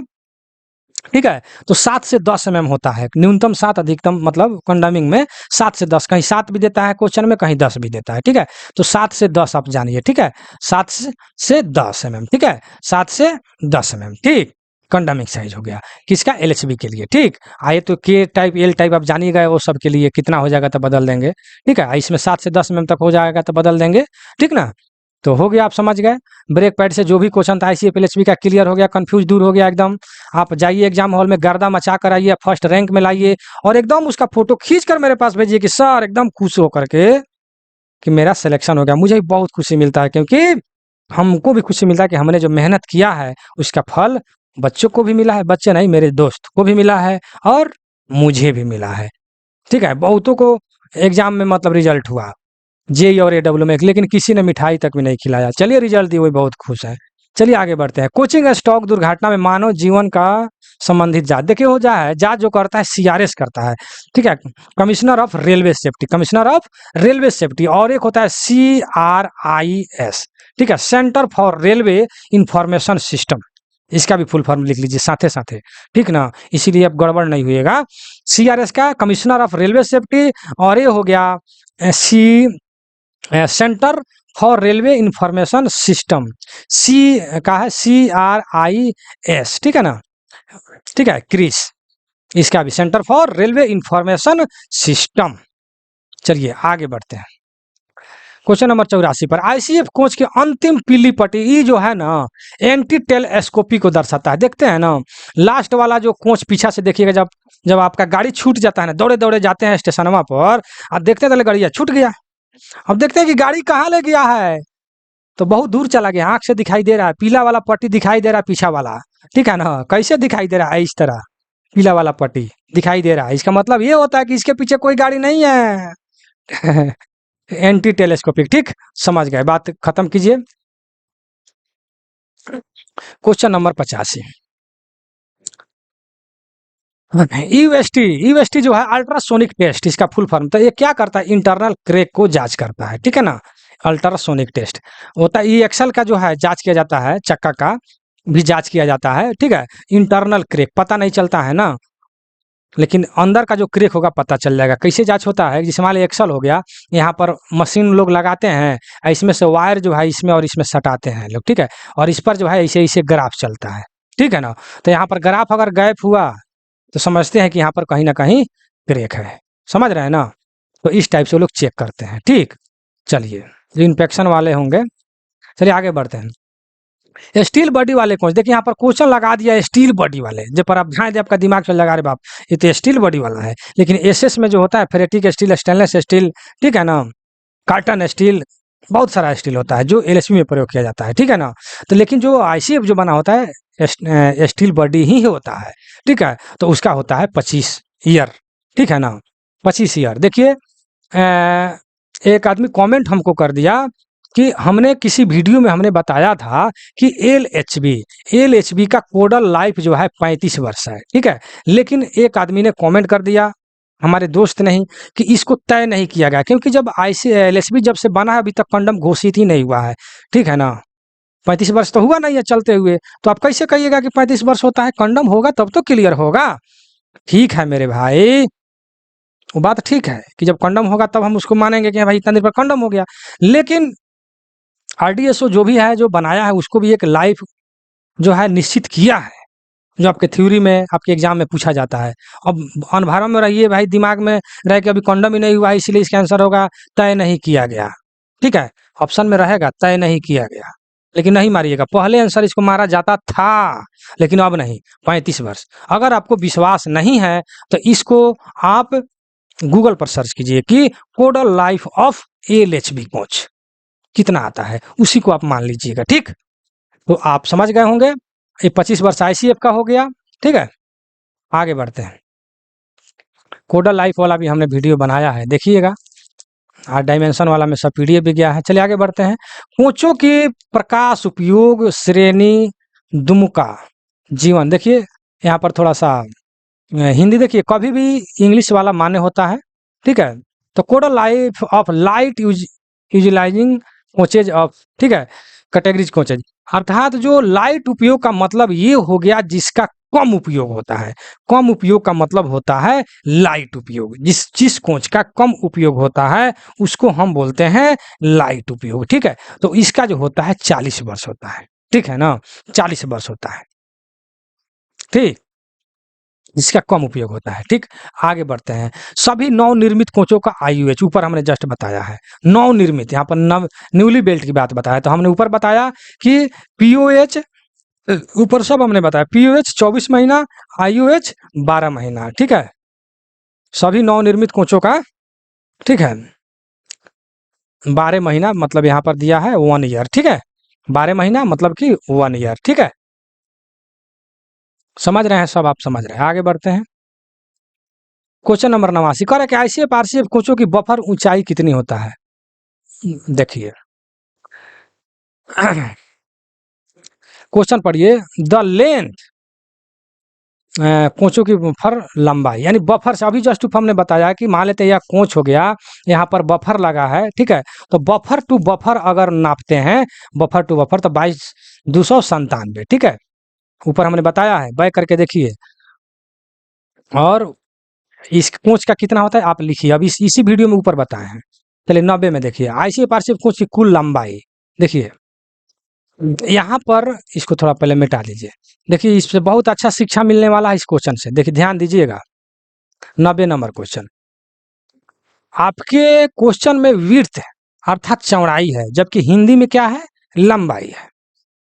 S1: ठीक है, तो 7 से 10 mm होता है, न्यूनतम 7, अधिकतम मतलब कंडमिंग में 7 से 10, कहीं 7 भी देता है क्वेश्चन में, कहीं 10 भी देता है। ठीक है, तो 7 से 10 आप जानिए। ठीक है, 7 से 10 mm। ठीक है, 7 से 10 mm। ठीक, कंडमिंग साइज हो गया किसका, एलएचबी के लिए। ठीक, आइए तो के टाइप एल टाइप आप जानिए गए, वो सब के लिए कितना हो जाएगा तो बदल देंगे। ठीक है, इसमें 7 से 10 mm तक हो जाएगा तो बदल देंगे। ठीक ना, तो हो गया, आप समझ गए। ब्रेक पैड से जो भी क्वेश्चन था आईसीएफ एलएचबी का क्लियर हो गया, कंफ्यूज दूर हो गया एकदम। आप जाइए एग्जाम हॉल में, गर्दा मचा कर आइए, फर्स्ट रैंक में लाइए, और एकदम उसका फोटो खींच कर मेरे पास भेजिए कि सर एकदम खुश होकर के कि मेरा सिलेक्शन हो गया। मुझे भी बहुत खुशी मिलता है, क्योंकि हमको भी खुशी मिलता है कि हमने जो मेहनत किया है उसका फल बच्चों को भी मिला है, बच्चे नहीं मेरे दोस्त को भी मिला है, और मुझे भी मिला है। ठीक है, बहुतों को एग्जाम में मतलब रिजल्ट हुआ जेई और एडब्ल्यू में, लेकिन किसी ने मिठाई तक भी नहीं खिलाया। चलिए, रिजल्ट दिए, वही बहुत खुश है। चलिए आगे बढ़ते हैं। कोचिंग स्टॉक दुर्घटना में मानव जीवन का संबंधित जांच, देखिए हो जाए जांच जो करता है सीआरएस करता है। ठीक है, commissioner of railway safety, commissioner of railway safety, और एक होता है CRIS। ठीक है, centre for railway information system, इसका भी फुल फॉर्म लिख लीजिए साथे साथे। ठीक ना, इसीलिए अब गड़बड़ नहीं हुएगा। सीआरएस का कमिश्नर ऑफ रेलवे सेफ्टी, और ये हो गया centre for railway information system, C का है CRIS। ठीक है ना, ठीक है, क्रिस, इसका भी centre for railway information system. चलिए आगे बढ़ते हैं। क्वेश्चन नंबर 84 पर, आईसीएफ कोच के अंतिम पीली पट्टी, ये जो है ना एंटी टेलेस्कोपी को दर्शाता है। देखते हैं ना, लास्ट वाला जो कोच पीछा से देखिएगा, जब जब आपका गाड़ी छूट जाता है ना, दौड़े दौड़े जाते हैं स्टेशनवा पर, और देखते हैं तो गाड़ी छूट गया। अब देखते हैं कि गाड़ी कहाँ ले गया है, तो बहुत दूर चला गया, आंख से दिखाई दे रहा है, पीला वाला पट्टी दिखाई दे रहा है पीछा वाला। ठीक है ना, कैसे दिखाई दे रहा है, इस तरह पीला वाला पट्टी दिखाई दे रहा है, इसका मतलब ये होता है कि इसके पीछे कोई गाड़ी नहीं है। Anti telescopic. ठीक, समझ गए, बात खत्म कीजिए। क्वेश्चन नंबर 85, यूएसटी जो है अल्ट्रासोनिक टेस्ट, इसका फुल फॉर्म, तो ये क्या करता है, इंटरनल क्रैक को जांच करता है। ठीक है ना, अल्ट्रासोनिक टेस्ट होता है। ई एक्सल का जो है जांच किया जाता है, चक्का का भी जांच किया जाता है। ठीक है, इंटरनल क्रैक पता नहीं चलता है ना, लेकिन अंदर का जो क्रैक होगा पता चल जाएगा। कैसे जांच होता है, जैसे मान लो एक्सल हो गया, यहाँ पर मशीन लोग लगाते हैं, इसमें से वायर जो है इसमें और इसमें सटाते हैं लोग। ठीक है, और इस पर जो है ऐसे ऐसे ग्राफ चलता है। ठीक है ना, तो यहाँ पर ग्राफ अगर गैप हुआ तो समझते हैं कि यहाँ पर कहीं ना कहीं क्रैक है। समझ रहे हैं ना, तो इस टाइप से वो लोग चेक करते हैं। ठीक, चलिए, जो इन्फेक्शन वाले होंगे, चलिए आगे बढ़ते हैं। स्टील बॉडी वाले कौन, देखिए यहाँ पर क्वेश्चन लगा दिया स्टील बॉडी वाले, जब पर आप ध्यान दे आपका दिमाग से लगा रहे बाप, ये तो स्टील बॉडी वाला है। लेकिन एसएस में जो होता है फेरेटिक स्टील, स्टेनलेस स्टील, ठीक है ना, कार्टन स्टील, बहुत सारा स्टील होता है जो एलएसपी में प्रयोग किया जाता है। ठीक है ना, तो लेकिन जो आईसीएफ जो बना होता है स्टील बॉडी ही होता है। ठीक है, तो उसका होता है 25 ईयर। ठीक है ना, 25 ईयर। देखिए एक आदमी कमेंट हमको कर दिया कि हमने किसी वीडियो में हमने बताया था कि एल एच बी का कोडल लाइफ जो है 35 वर्ष है, ठीक है। लेकिन एक आदमी ने कमेंट कर दिया, हमारे दोस्त नहीं, कि इसको तय नहीं किया गया, क्योंकि जब एल एच बी जब से बना है अभी तक कंडम घोषित ही नहीं हुआ है, ठीक है ना। 35 वर्ष तो हुआ नहीं है चलते हुए, तो आप कैसे कहिएगा कि 35 वर्ष होता है? कंडम होगा तब तो क्लियर होगा। ठीक है मेरे भाई, वो बात ठीक है कि जब कंडम होगा तब हम उसको मानेंगे कि भाई इतना दिन पर कंडम हो गया। लेकिन आरडीएसओ जो भी है, जो बनाया है, उसको भी एक लाइफ जो है निश्चित किया है, जो आपके थ्योरी में, आपके एग्जाम में पूछा जाता है। अब अनभरम में रहिए भाई, दिमाग में रह के अभी कंडम ही नहीं हुआ है इसलिए इसका आंसर होगा तय नहीं किया गया, ठीक है। ऑप्शन में रहेगा तय नहीं किया गया, लेकिन नहीं मारिएगा। पहले आंसर इसको मारा जाता था, लेकिन अब नहीं। 35 वर्ष। अगर आपको विश्वास नहीं है तो इसको आप गूगल पर सर्च कीजिए कि कोडल लाइफ ऑफ एल-एच-बी कोच कितना आता है, उसी को आप मान लीजिएगा, ठीक। तो आप समझ गए होंगे, ये 25 वर्ष आईसीएफ का हो गया, ठीक है। आगे बढ़ते हैं। कोडल लाइफ वाला भी हमने वीडियो बनाया है, देखिएगा। 8 डायमेंशन वाला में सब पीडीएफ भी गया है। चलिए आगे बढ़ते हैं। कोचों के प्रकाश उपयोग श्रेणी दुमका जीवन, देखिए यहाँ पर थोड़ा सा हिंदी देखिए, कभी भी इंग्लिश वाला मान्य होता है, ठीक है। तो codal life of light utilizing coaches of, ठीक है, कैटेगरीज कोचेज, अर्थात जो लाइट उपयोग का मतलब ये हो गया जिसका कम उपयोग होता है। कम उपयोग का मतलब होता है लाइट उपयोग, जिस कोच का कम उपयोग होता है उसको हम बोलते हैं लाइट उपयोग, ठीक है। तो इसका जो होता है 40 वर्ष होता है, ठीक है ना, 40 वर्ष होता है, ठीक, जिसका कम उपयोग होता है, ठीक। आगे बढ़ते हैं। सभी नवनिर्मित कोचों का आईयूएच, ऊपर हमने जस्ट बताया है नवनिर्मित, यहाँ पर न्यूली बेल्ट की बात बताया, तो हमने ऊपर बताया कि पीओएच, ऊपर सब हमने बताया, पीओएच 24 महीना, आईयूएच 12 महीना, ठीक है। सभी नवनिर्मित कोचों का, ठीक है, 12 महीना मतलब यहाँ पर दिया है 1 ईयर, ठीक है। 12 महीना मतलब कि 1 ईयर, ठीक है। समझ रहे हैं सब, आप समझ रहे हैं। आगे बढ़ते हैं। क्वेश्चन नंबर 89 कह रहा है कि आईसीएफ आरसीएफ कोचों की बफर ऊंचाई कितनी होता है? देखिए क्वेश्चन पढ़िए। द लेंथ, कोचों की बफर लंबाई, यानी बफर से अभी जस्ट हमने बताया कि मान लेते हैं यह कोच हो गया, यहाँ पर बफर लगा है, ठीक है। तो बफर टू बफर अगर नापते हैं, बफर टू बफर, तो 2297, ठीक है। ऊपर हमने बताया है, बैक करके देखिए। और इस कोच का कितना होता है आप लिखिए, अब इसी वीडियो में ऊपर बताए हैं। चलिए 90 में देखिए, आईसीएफ आरसीएफ कोच की कुल लंबाई देखिए, यहाँ पर इसको थोड़ा पहले मिटा लीजिए। देखिए इससे बहुत अच्छा शिक्षा मिलने वाला है इस क्वेश्चन से, देखिए ध्यान दीजिएगा। 90 नंबर क्वेश्चन, आपके क्वेश्चन में विड्थ अर्थात चौड़ाई है, जबकि हिंदी में क्या है, लंबाई है,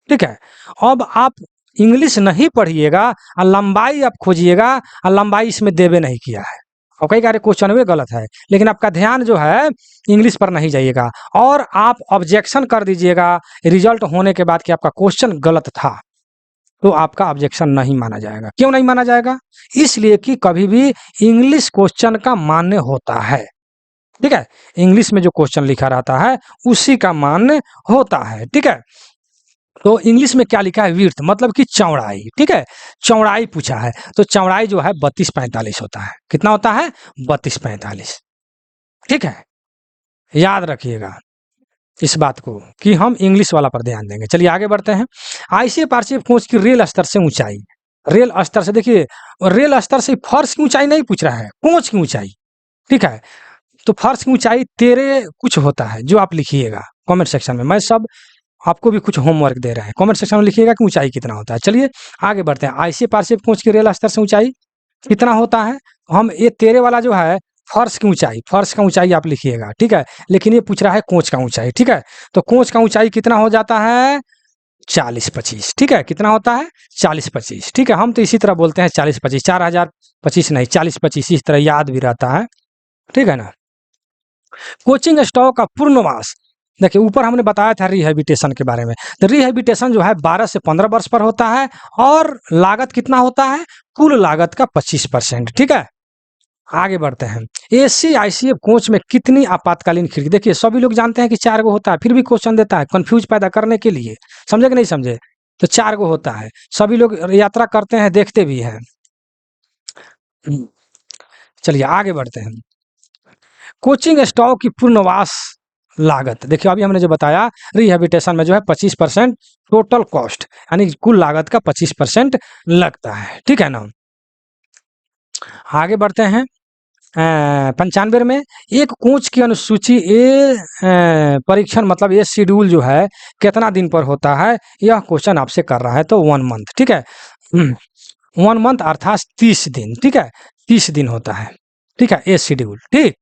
S1: ठीक है। अब आप इंग्लिश नहीं पढ़िएगा और लंबाई आप खोजिएगा, और लंबाई इसमें देवे नहीं किया है, और कई सारे क्वेश्चन में गलत है, लेकिन आपका ध्यान जो है इंग्लिश पर नहीं जाइएगा, और आप ऑब्जेक्शन कर दीजिएगा रिजल्ट होने के बाद कि आपका क्वेश्चन गलत था, तो आपका ऑब्जेक्शन नहीं माना जाएगा। क्यों नहीं माना जाएगा? इसलिए कि कभी भी इंग्लिश क्वेश्चन का मान्य होता है, ठीक है। इंग्लिश में जो क्वेश्चन लिखा रहता है उसी का मान्य होता है, ठीक है। तो इंग्लिश में क्या लिखा है, विड्थ मतलब कि चौड़ाई, ठीक है। चौड़ाई पूछा है, तो चौड़ाई जो है 32-45 होता है। कितना होता है? 32-45, ठीक है। याद रखिएगा इस बात को कि हम इंग्लिश वाला पर ध्यान देंगे। चलिए आगे बढ़ते हैं। आईसीएफ आरसीएफ कोच की रेल स्तर से ऊंचाई, रेल स्तर से देखिए, रेल स्तर से फर्श की ऊंचाई नहीं पूछ रहा है, कोच की ऊंचाई, ठीक है। तो फर्श की ऊंचाई 13 कुछ होता है, जो आप लिखिएगा कमेंट सेक्शन में। मैं सब आपको भी कुछ होमवर्क दे रहे हैं, कमेंट सेक्शन में लिखिएगा कि ऊंचाई कितना होता है। चलिए आगे बढ़ते हैं। आईसीएफ आरसीएफ कोच की रेल स्तर से ऊंचाई कितना होता है? हम ये 13 वाला जो है फर्श की ऊंचाई, फर्श का ऊंचाई आप लिखिएगा, ठीक है। लेकिन ये पूछ रहा है कोच का ऊंचाई, ठीक है। तो कोच का ऊंचाई कितना हो जाता है? 40-25, ठीक है। कितना होता है? 40-25, ठीक है। हम तो इसी तरह बोलते हैं 40-25, 4025 नहीं, 40-25 इस तरह याद भी रहता है, ठीक है ना। कोचिंग स्टॉक का पूर्णवास, देखिए ऊपर हमने बताया था रिहेबिटेशन के बारे में। तो रिहेबिटेशन जो है 12 से 15 वर्ष पर होता है, और लागत कितना होता है? कुल लागत का 25%, ठीक है। आगे बढ़ते हैं। एसी आईसीएफ कोच में कितनी आपातकालीन खिड़की? देखिए सभी लोग जानते हैं कि 4 गो होता है, फिर भी क्वेश्चन देता है कंफ्यूज पैदा करने के लिए। समझे कि नहीं समझे? तो 4 गो होता है, सभी लोग यात्रा करते हैं, देखते भी हैं। चलिए आगे बढ़ते हैं। कोचिंग स्टॉक की पूर्णवास लागत, देखिए अभी हमने जो बताया रिहेबिटेशन में जो है 25% टोटल कॉस्ट, यानी कुल लागत का 25% लगता है, ठीक है ना। आगे बढ़ते हैं। 95 में एक कोच की अनुसूची परीक्षण मतलब ये शेड्यूल जो है कितना दिन पर होता है, यह क्वेश्चन आपसे कर रहा है। तो 1 मंथ, ठीक है। 1 मंथ अर्थात 30 दिन, ठीक है, 30 दिन होता है, ठीक है, ये शेड्यूल, ठीक।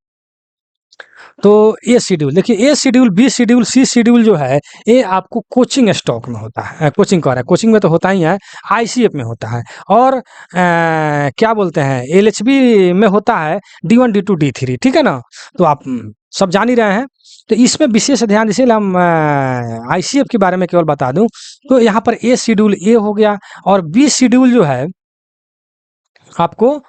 S1: तो ये शेड्यूल देखिए, A schedule, B schedule, C schedule जो है ये आपको कोचिंग स्टॉक में होता है, कोचिंग कह रहा है, कोचिंग में तो होता ही है, आईसीएफ में होता है, और क्या बोलते हैं एलएचबी में होता है D1 D2 D3, ठीक है ना। तो आप सब जान ही रहे हैं। तो इसमें विशेष ध्यान, इसीलिए हम आईसीएफ के बारे में केवल बता दूं, तो यहाँ पर ए शेड्यूल ए हो गया, और बी शेड्यूल जो है आपको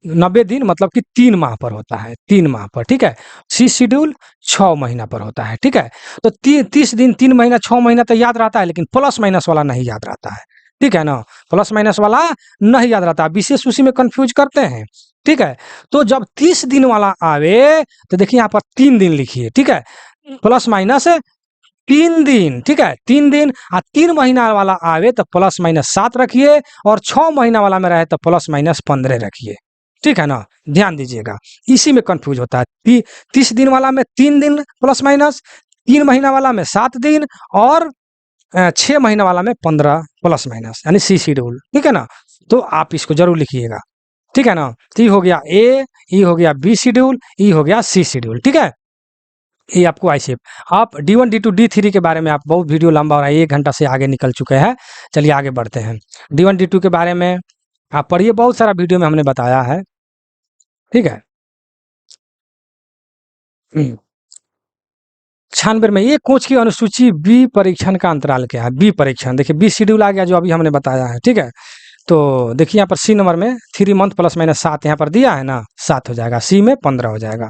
S1: 90 दिन मतलब कि 3 माह पर होता है, 3 माह पर, ठीक है। सी शेड्यूल 6 महीना पर होता है, ठीक है। तो 30 दिन, 3 महीना, 6 महीना तो याद रहता है, लेकिन प्लस माइनस वाला नहीं याद रहता है, ठीक है ना। प्लस माइनस वाला नहीं याद रहता, विशेष उसी में कंफ्यूज करते हैं, ठीक है। तो जब 30 दिन वाला आवे तो देखिए यहाँ पर 3 दिन लिखिए, ठीक है, प्लस माइनस 3 दिन, ठीक है, 3 दिन। 3 महीना वाला आवे तो प्लस माइनस 7 रखिए, और 6 महीना वाला में रहे तो प्लस माइनस 15 रखिए, ठीक है ना। ध्यान दीजिएगा, इसी में कंफ्यूज होता है। 30 दिन वाला में 3 दिन प्लस माइनस, 3 महीना वाला में 7 दिन, और 6 महीना वाला में 15 प्लस माइनस, यानी सी शेड्यूल, ठीक है ना। तो आप इसको जरूर लिखिएगा, ठीक है ना। तो ये हो गया ए, ये हो गया बी शेड्यूल, ये हो गया सी शेड्यूल, ठीक है। ये आपको आईसीएफ। आप D1 D2 D3 के बारे में आप बहुत वीडियो लंबा हो रहा है, 1 घंटा से आगे निकल चुके हैं। चलिए आगे बढ़ते हैं। D1 D2 के बारे में आप पढ़िए, बहुत सारा वीडियो में हमने बताया है, ठीक है। 96 में ये कोच की अनुसूची बी परीक्षण का अंतराल क्या है? बी परीक्षण देखिए, बी शेड्यूल आ गया जो अभी हमने बताया है, ठीक है। तो देखिए यहाँ पर सी नंबर में 3 मंथ प्लस माइनस 7 यहाँ पर दिया है ना, 7 हो जाएगा, सी में 15 हो जाएगा।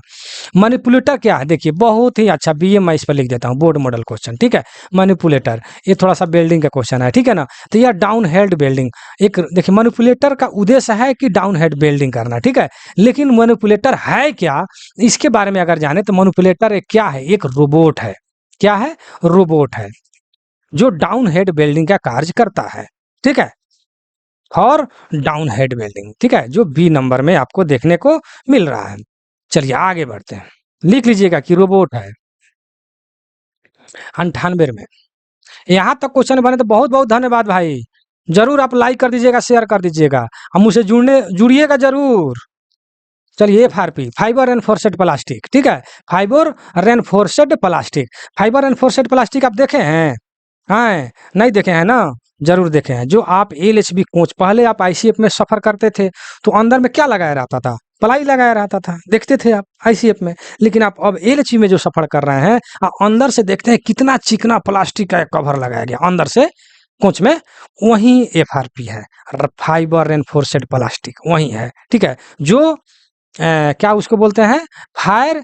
S1: मैनिपुलेटर क्या है? देखिए बहुत ही अच्छा, बीएम मैं इस पर लिख देता हूँ, बोर्ड मॉडल क्वेश्चन, ठीक है। मैनिपुलेटर ये थोड़ा सा बिल्डिंग का क्वेश्चन है, ठीक है ना। तो यह डाउन हेड बिल्डिंग, एक देखिए मैनिपुलेटर का उद्देश्य है कि डाउन हेड बिल्डिंग करना, ठीक है। लेकिन मैनिपुलेटर है क्या, इसके बारे में अगर जाने तो मैनिपुलेटर एक क्या है, एक रोबोट है। क्या है? रोबोट है, जो डाउन हेड बिल्डिंग का कार्य करता है, ठीक है, और डाउन हेड बिल्डिंग, ठीक है, जो बी नंबर में आपको देखने को मिल रहा है। चलिए आगे बढ़ते हैं, लिख लीजिएगा कि रोबोट है। 98 में यहाँ तक क्वेश्चन बने तो बहुत बहुत धन्यवाद भाई, जरूर आप लाइक कर दीजिएगा, शेयर कर दीजिएगा, हम मुझसे जुड़िएगा जरूर। चलिए FRP, फाइबर रेनफोर्स्ड प्लास्टिक, ठीक है, fibre reinforced plastic. Fibre reinforced plastic आप देखे हैं? हाँ, नहीं देखे हैं ना, जरूर देखे हैं। जो आप एलएचबी कोच, पहले आप आईसीएफ में सफर करते थे तो अंदर में क्या लगाया रहता था? प्लाई लगाया रहता था, देखते थे आप आईसीएफ में। लेकिन आप अब एलएचबी में जो सफर कर रहे हैं, आप अंदर से देखते हैं कितना चिकना प्लास्टिक का कवर लगाया गया अंदर से कोच में, वही FRP है, फाइबर रेनफोर्स्ड प्लास्टिक वही है, ठीक है। जो क्या उसको बोलते हैं, फायर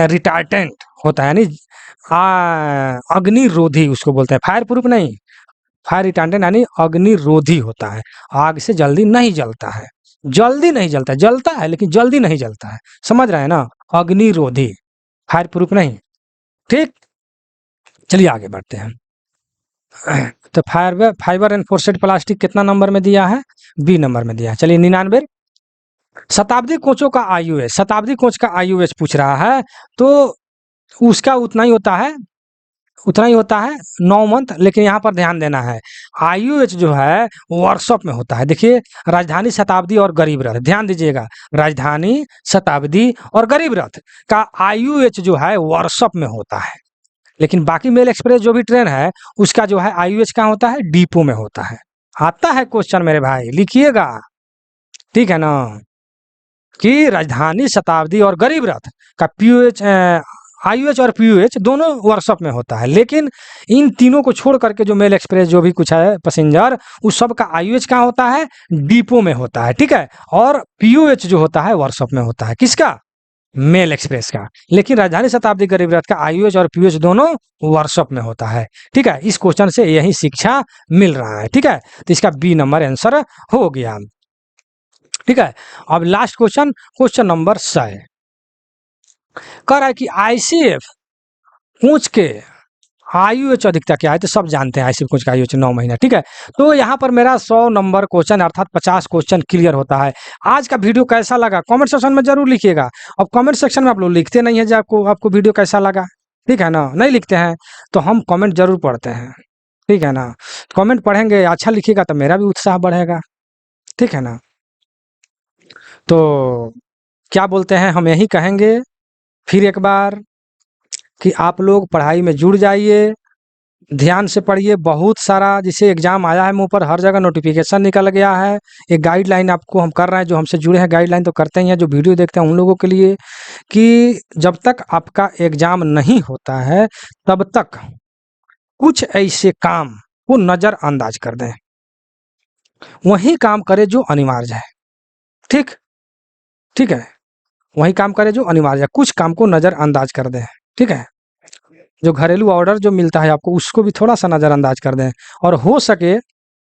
S1: रिटार्टेंट होता है, यानी अग्निरोधी उसको बोलते हैं, फायर प्रूफ नहीं, फायर रिटार्डेंट यानी अग्निरोधी होता है, आग से जल्दी नहीं जलता है, जल्दी नहीं जलता है, जलता है लेकिन जल्दी नहीं जलता है, समझ रहे हैं ना, अग्निरोधी, फायर प्रूफ नहीं, ठीक। चलिए आगे बढ़ते हैं। तो फाइबर एनफोर्स्ड प्लास्टिक कितना नंबर में दिया है? बी नंबर में दिया है। चलिए 99, शताब्दी कोचों का आयुएच, शताब्दी कोच का आयुएच पूछ रहा है, तो उसका उतना ही होता है, उतना ही होता है 9 मंथ। लेकिन यहाँ पर ध्यान देना है, आईयूएच जो है वर्कशॉप में होता है। देखिए राजधानी, शताब्दी और गरीब रथ, ध्यान दीजिएगा, राजधानी, शताब्दी और गरीब रथ का आईयूएच जो है वर्कशॉप में होता है। लेकिन बाकी मेल एक्सप्रेस जो भी ट्रेन है उसका जो है आईयूएच कहाँ होता है? डिपो में होता है। आता है क्वेश्चन मेरे भाई, लिखिएगा, ठीक है ना, कि राजधानी, शताब्दी और गरीब रथ का पीयूएच आईयूएच और पीयूएच दोनों वर्कशॉप में होता है, लेकिन इन तीनों को छोड़ करके जो मेल एक्सप्रेस जो भी कुछ है पैसेंजर, उस सब का आईयूएच कहाँ होता है, डिपो में होता है, ठीक है। और पीयूएच जो होता है वर्कशॉप में होता है, किसका, मेल एक्सप्रेस का। लेकिन राजधानी शताब्दी गरीब रथ का आईयूएच और पीयूएच दोनों वर्कशॉप में होता है, ठीक है। इस क्वेश्चन से यही शिक्षा मिल रहा है, ठीक है। तो इसका बी नंबर आंसर हो गया, ठीक है। अब लास्ट क्वेश्चन, क्वेश्चन नंबर 6 कह रहा है कि आईसीएफ कोच के आईयूएच अधिकता क्या है, तो सब जानते हैं आईसीएफ कोच का आईयूएच 9 महीना, ठीक है। तो यहाँ पर मेरा 100 नंबर क्वेश्चन अर्थात 50 क्वेश्चन क्लियर होता है। आज का वीडियो कैसा लगा कमेंट सेक्शन में जरूर लिखिएगा। अब कमेंट सेक्शन में आप लोग लिखते नहीं है, जब आपको वीडियो कैसा लगा, ठीक है ना, नहीं लिखते हैं, तो हम कमेंट जरूर पढ़ते हैं, ठीक है ना। कमेंट पढ़ेंगे, अच्छा लिखिएगा तो मेरा भी उत्साह बढ़ेगा, ठीक है ना। तो क्या बोलते हैं, हम यही कहेंगे फिर एक बार कि आप लोग पढ़ाई में जुड़ जाइए, ध्यान से पढ़िए। बहुत सारा जैसे एग्जाम आया है मुंह पर, हर जगह नोटिफिकेशन निकल गया है। एक गाइडलाइन आपको हम कर रहे हैं, जो हमसे जुड़े हैं गाइडलाइन तो करते ही हैं, जो वीडियो देखते हैं उन लोगों के लिए, कि जब तक आपका एग्जाम नहीं होता है तब तक कुछ ऐसे काम को नज़रअंदाज कर दें, वही काम करें जो अनिवार्य है, ठीक ठीक है। वही काम करें जो अनिवार्य है, कुछ काम को नज़रअंदाज कर दें, ठीक है। जो घरेलू ऑर्डर जो मिलता है आपको, उसको भी थोड़ा सा नज़रअंदाज कर दें। और हो सके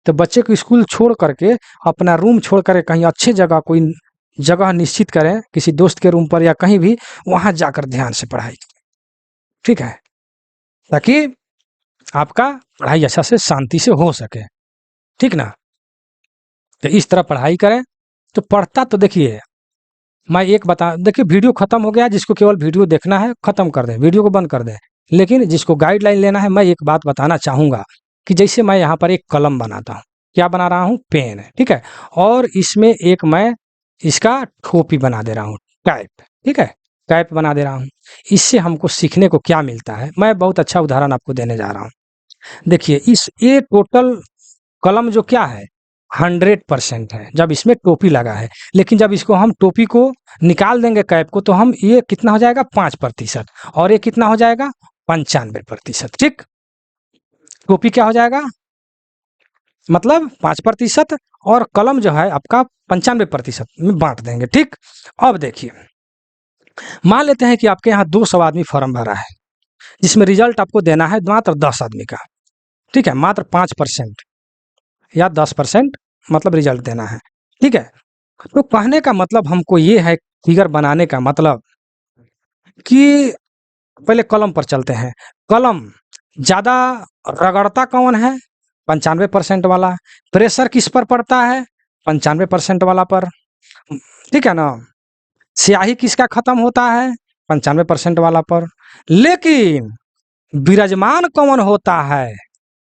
S1: तो बच्चे को स्कूल छोड़ करके, अपना रूम छोड़ कर कहीं अच्छी जगह, कोई जगह निश्चित करें, किसी दोस्त के रूम पर या कहीं भी, वहाँ जाकर ध्यान से पढ़ाई, ठीक है, ताकि आपका पढ़ाई अच्छा से शांति से हो सके, ठीक ना। तो इस तरह पढ़ाई करें। तो पढ़ता तो देखिए, मैं एक बता, देखिए वीडियो खत्म हो गया, जिसको केवल वीडियो देखना है खत्म कर दें, वीडियो को बंद कर दें। लेकिन जिसको गाइडलाइन लेना है, मैं एक बात बताना चाहूँगा कि जैसे मैं यहाँ पर एक कलम बनाता हूँ, क्या बना रहा हूँ, पेन है, ठीक है। और इसमें एक मैं इसका टोपी बना दे रहा हूँ, कैप, ठीक है, कैप बना दे रहा हूँ। इससे हमको सीखने को क्या मिलता है, मैं बहुत अच्छा उदाहरण आपको देने जा रहा हूँ। देखिए, ये टोटल कलम जो क्या है, 100% है जब इसमें टोपी लगा है। लेकिन जब इसको हम टोपी को निकाल देंगे कैप को, तो हम ये कितना हो जाएगा, 5%, और ये कितना हो जाएगा, 95%, ठीक। टोपी क्या हो जाएगा, मतलब 5%, और कलम जो है आपका 95% में बांट देंगे, ठीक। अब देखिए, मान लेते हैं कि आपके यहाँ 200 आदमी फॉर्म भरा है, जिसमें रिजल्ट आपको देना है मात्र 10 आदमी का, ठीक है, मात्र 5% या 10% मतलब रिजल्ट देना है, ठीक है। तो कहने का मतलब हमको ये है, फिगर बनाने का मतलब, कि पहले कलम पर चलते हैं। कलम ज़्यादा रगड़ता कौन है, 95% वाला। प्रेशर किस पर पड़ता है, 95% वाला पर, ठीक है ना। स्याही किसका खत्म होता है, 95% वाला पर। लेकिन विराजमान कौन होता है,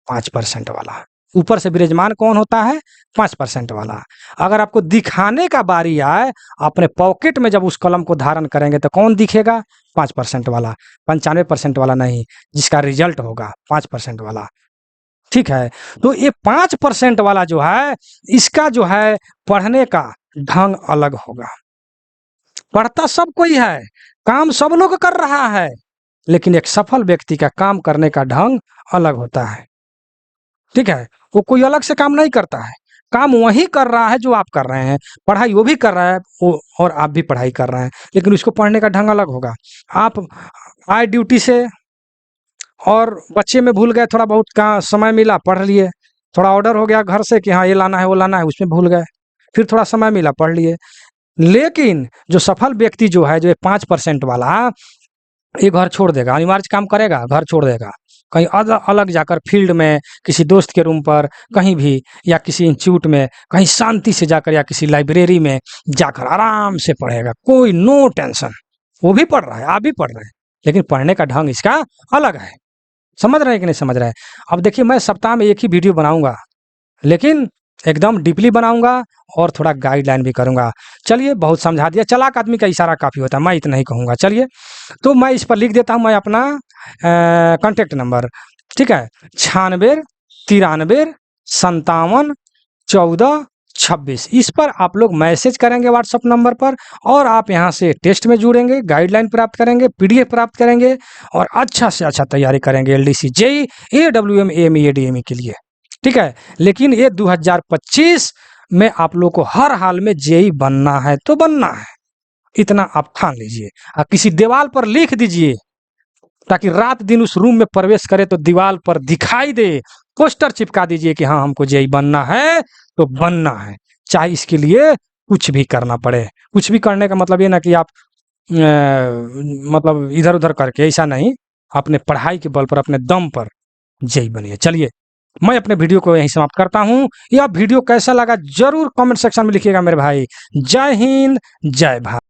S1: 5% वाला। ऊपर से विराजमान कौन होता है, 5% वाला। अगर आपको दिखाने का बारी आए, अपने पॉकेट में जब उस कलम को धारण करेंगे, तो कौन दिखेगा, 5% वाला, 95% वाला नहीं, जिसका रिजल्ट होगा 5% वाला, ठीक है। तो ये 5% वाला जो है, इसका जो है पढ़ने का ढंग अलग होगा। पढ़ता सब कोई है, काम सब लोग कर रहा है, लेकिन एक सफल व्यक्ति का काम करने का ढंग अलग होता है, ठीक है। वो कोई अलग से काम नहीं करता है, काम वही कर रहा है जो आप कर रहे हैं। पढ़ाई वो भी कर रहा है, वो और आप भी पढ़ाई कर रहे हैं, लेकिन उसको पढ़ने का ढंग अलग होगा। आप आए ड्यूटी से, और बच्चे में भूल गए, थोड़ा बहुत का समय मिला पढ़ लिए, थोड़ा ऑर्डर हो गया घर से कि हाँ ये लाना है वो लाना है, उसमें भूल गए, फिर थोड़ा समय मिला पढ़ लिए। लेकिन जो सफल व्यक्ति जो है, जो 5% वाला, ये घर छोड़ देगा, अनिवार्य काम करेगा, घर छोड़ देगा, कहीं अलग जाकर फील्ड में, किसी दोस्त के रूम पर, कहीं भी, या किसी इंस्टीट्यूट में, कहीं शांति से जाकर, या किसी लाइब्रेरी में जाकर आराम से पढ़ेगा, कोई नो टेंशन। वो भी पढ़ रहा है, आप भी पढ़ रहे हैं, लेकिन पढ़ने का ढंग इसका अलग है। समझ रहे हैं कि नहीं समझ रहे हैं। अब देखिए, मैं सप्ताह में एक ही वीडियो बनाऊंगा, लेकिन एकदम डीपली बनाऊंगा, और थोड़ा गाइडलाइन भी करूंगा। चलिए, बहुत समझा दिया, चालाक आदमी का इशारा काफ़ी होता है, मैं इतना ही कहूँगा। चलिए, तो मैं इस पर लिख देता हूँ, मैं अपना कॉन्टेक्ट नंबर, ठीक है, 96 93 57 14 26। इस पर आप लोग मैसेज करेंगे व्हाट्सएप नंबर पर, और आप यहाँ से टेस्ट में जुड़ेंगे, गाइडलाइन प्राप्त करेंगे, पीडीएफ प्राप्त करेंगे, और अच्छा से अच्छा तैयारी करेंगे LDC, JE, AWM, AME, ADME के लिए। ठीक है, लेकिन ये 2025 में आप लोग को हर हाल में जेई बनना है तो बनना है, इतना आप ठान लीजिए। किसी दीवार पर लिख दीजिए, ताकि रात दिन उस रूम में प्रवेश करे तो दीवार पर दिखाई दे, पोस्टर चिपका दीजिए कि हाँ हमको जेई बनना है तो बनना है, चाहे इसके लिए कुछ भी करना पड़े। कुछ भी करने का मतलब ये ना कि आप मतलब इधर उधर करके, ऐसा नहीं, अपने पढ़ाई के बल पर, अपने दम पर जेई बनिए। चलिए, मैं अपने वीडियो को यहीं समाप्त करता हूँ। यह वीडियो कैसा लगा जरूर कमेंट सेक्शन में लिखिएगा मेरे भाई। जय हिंद, जय भारत।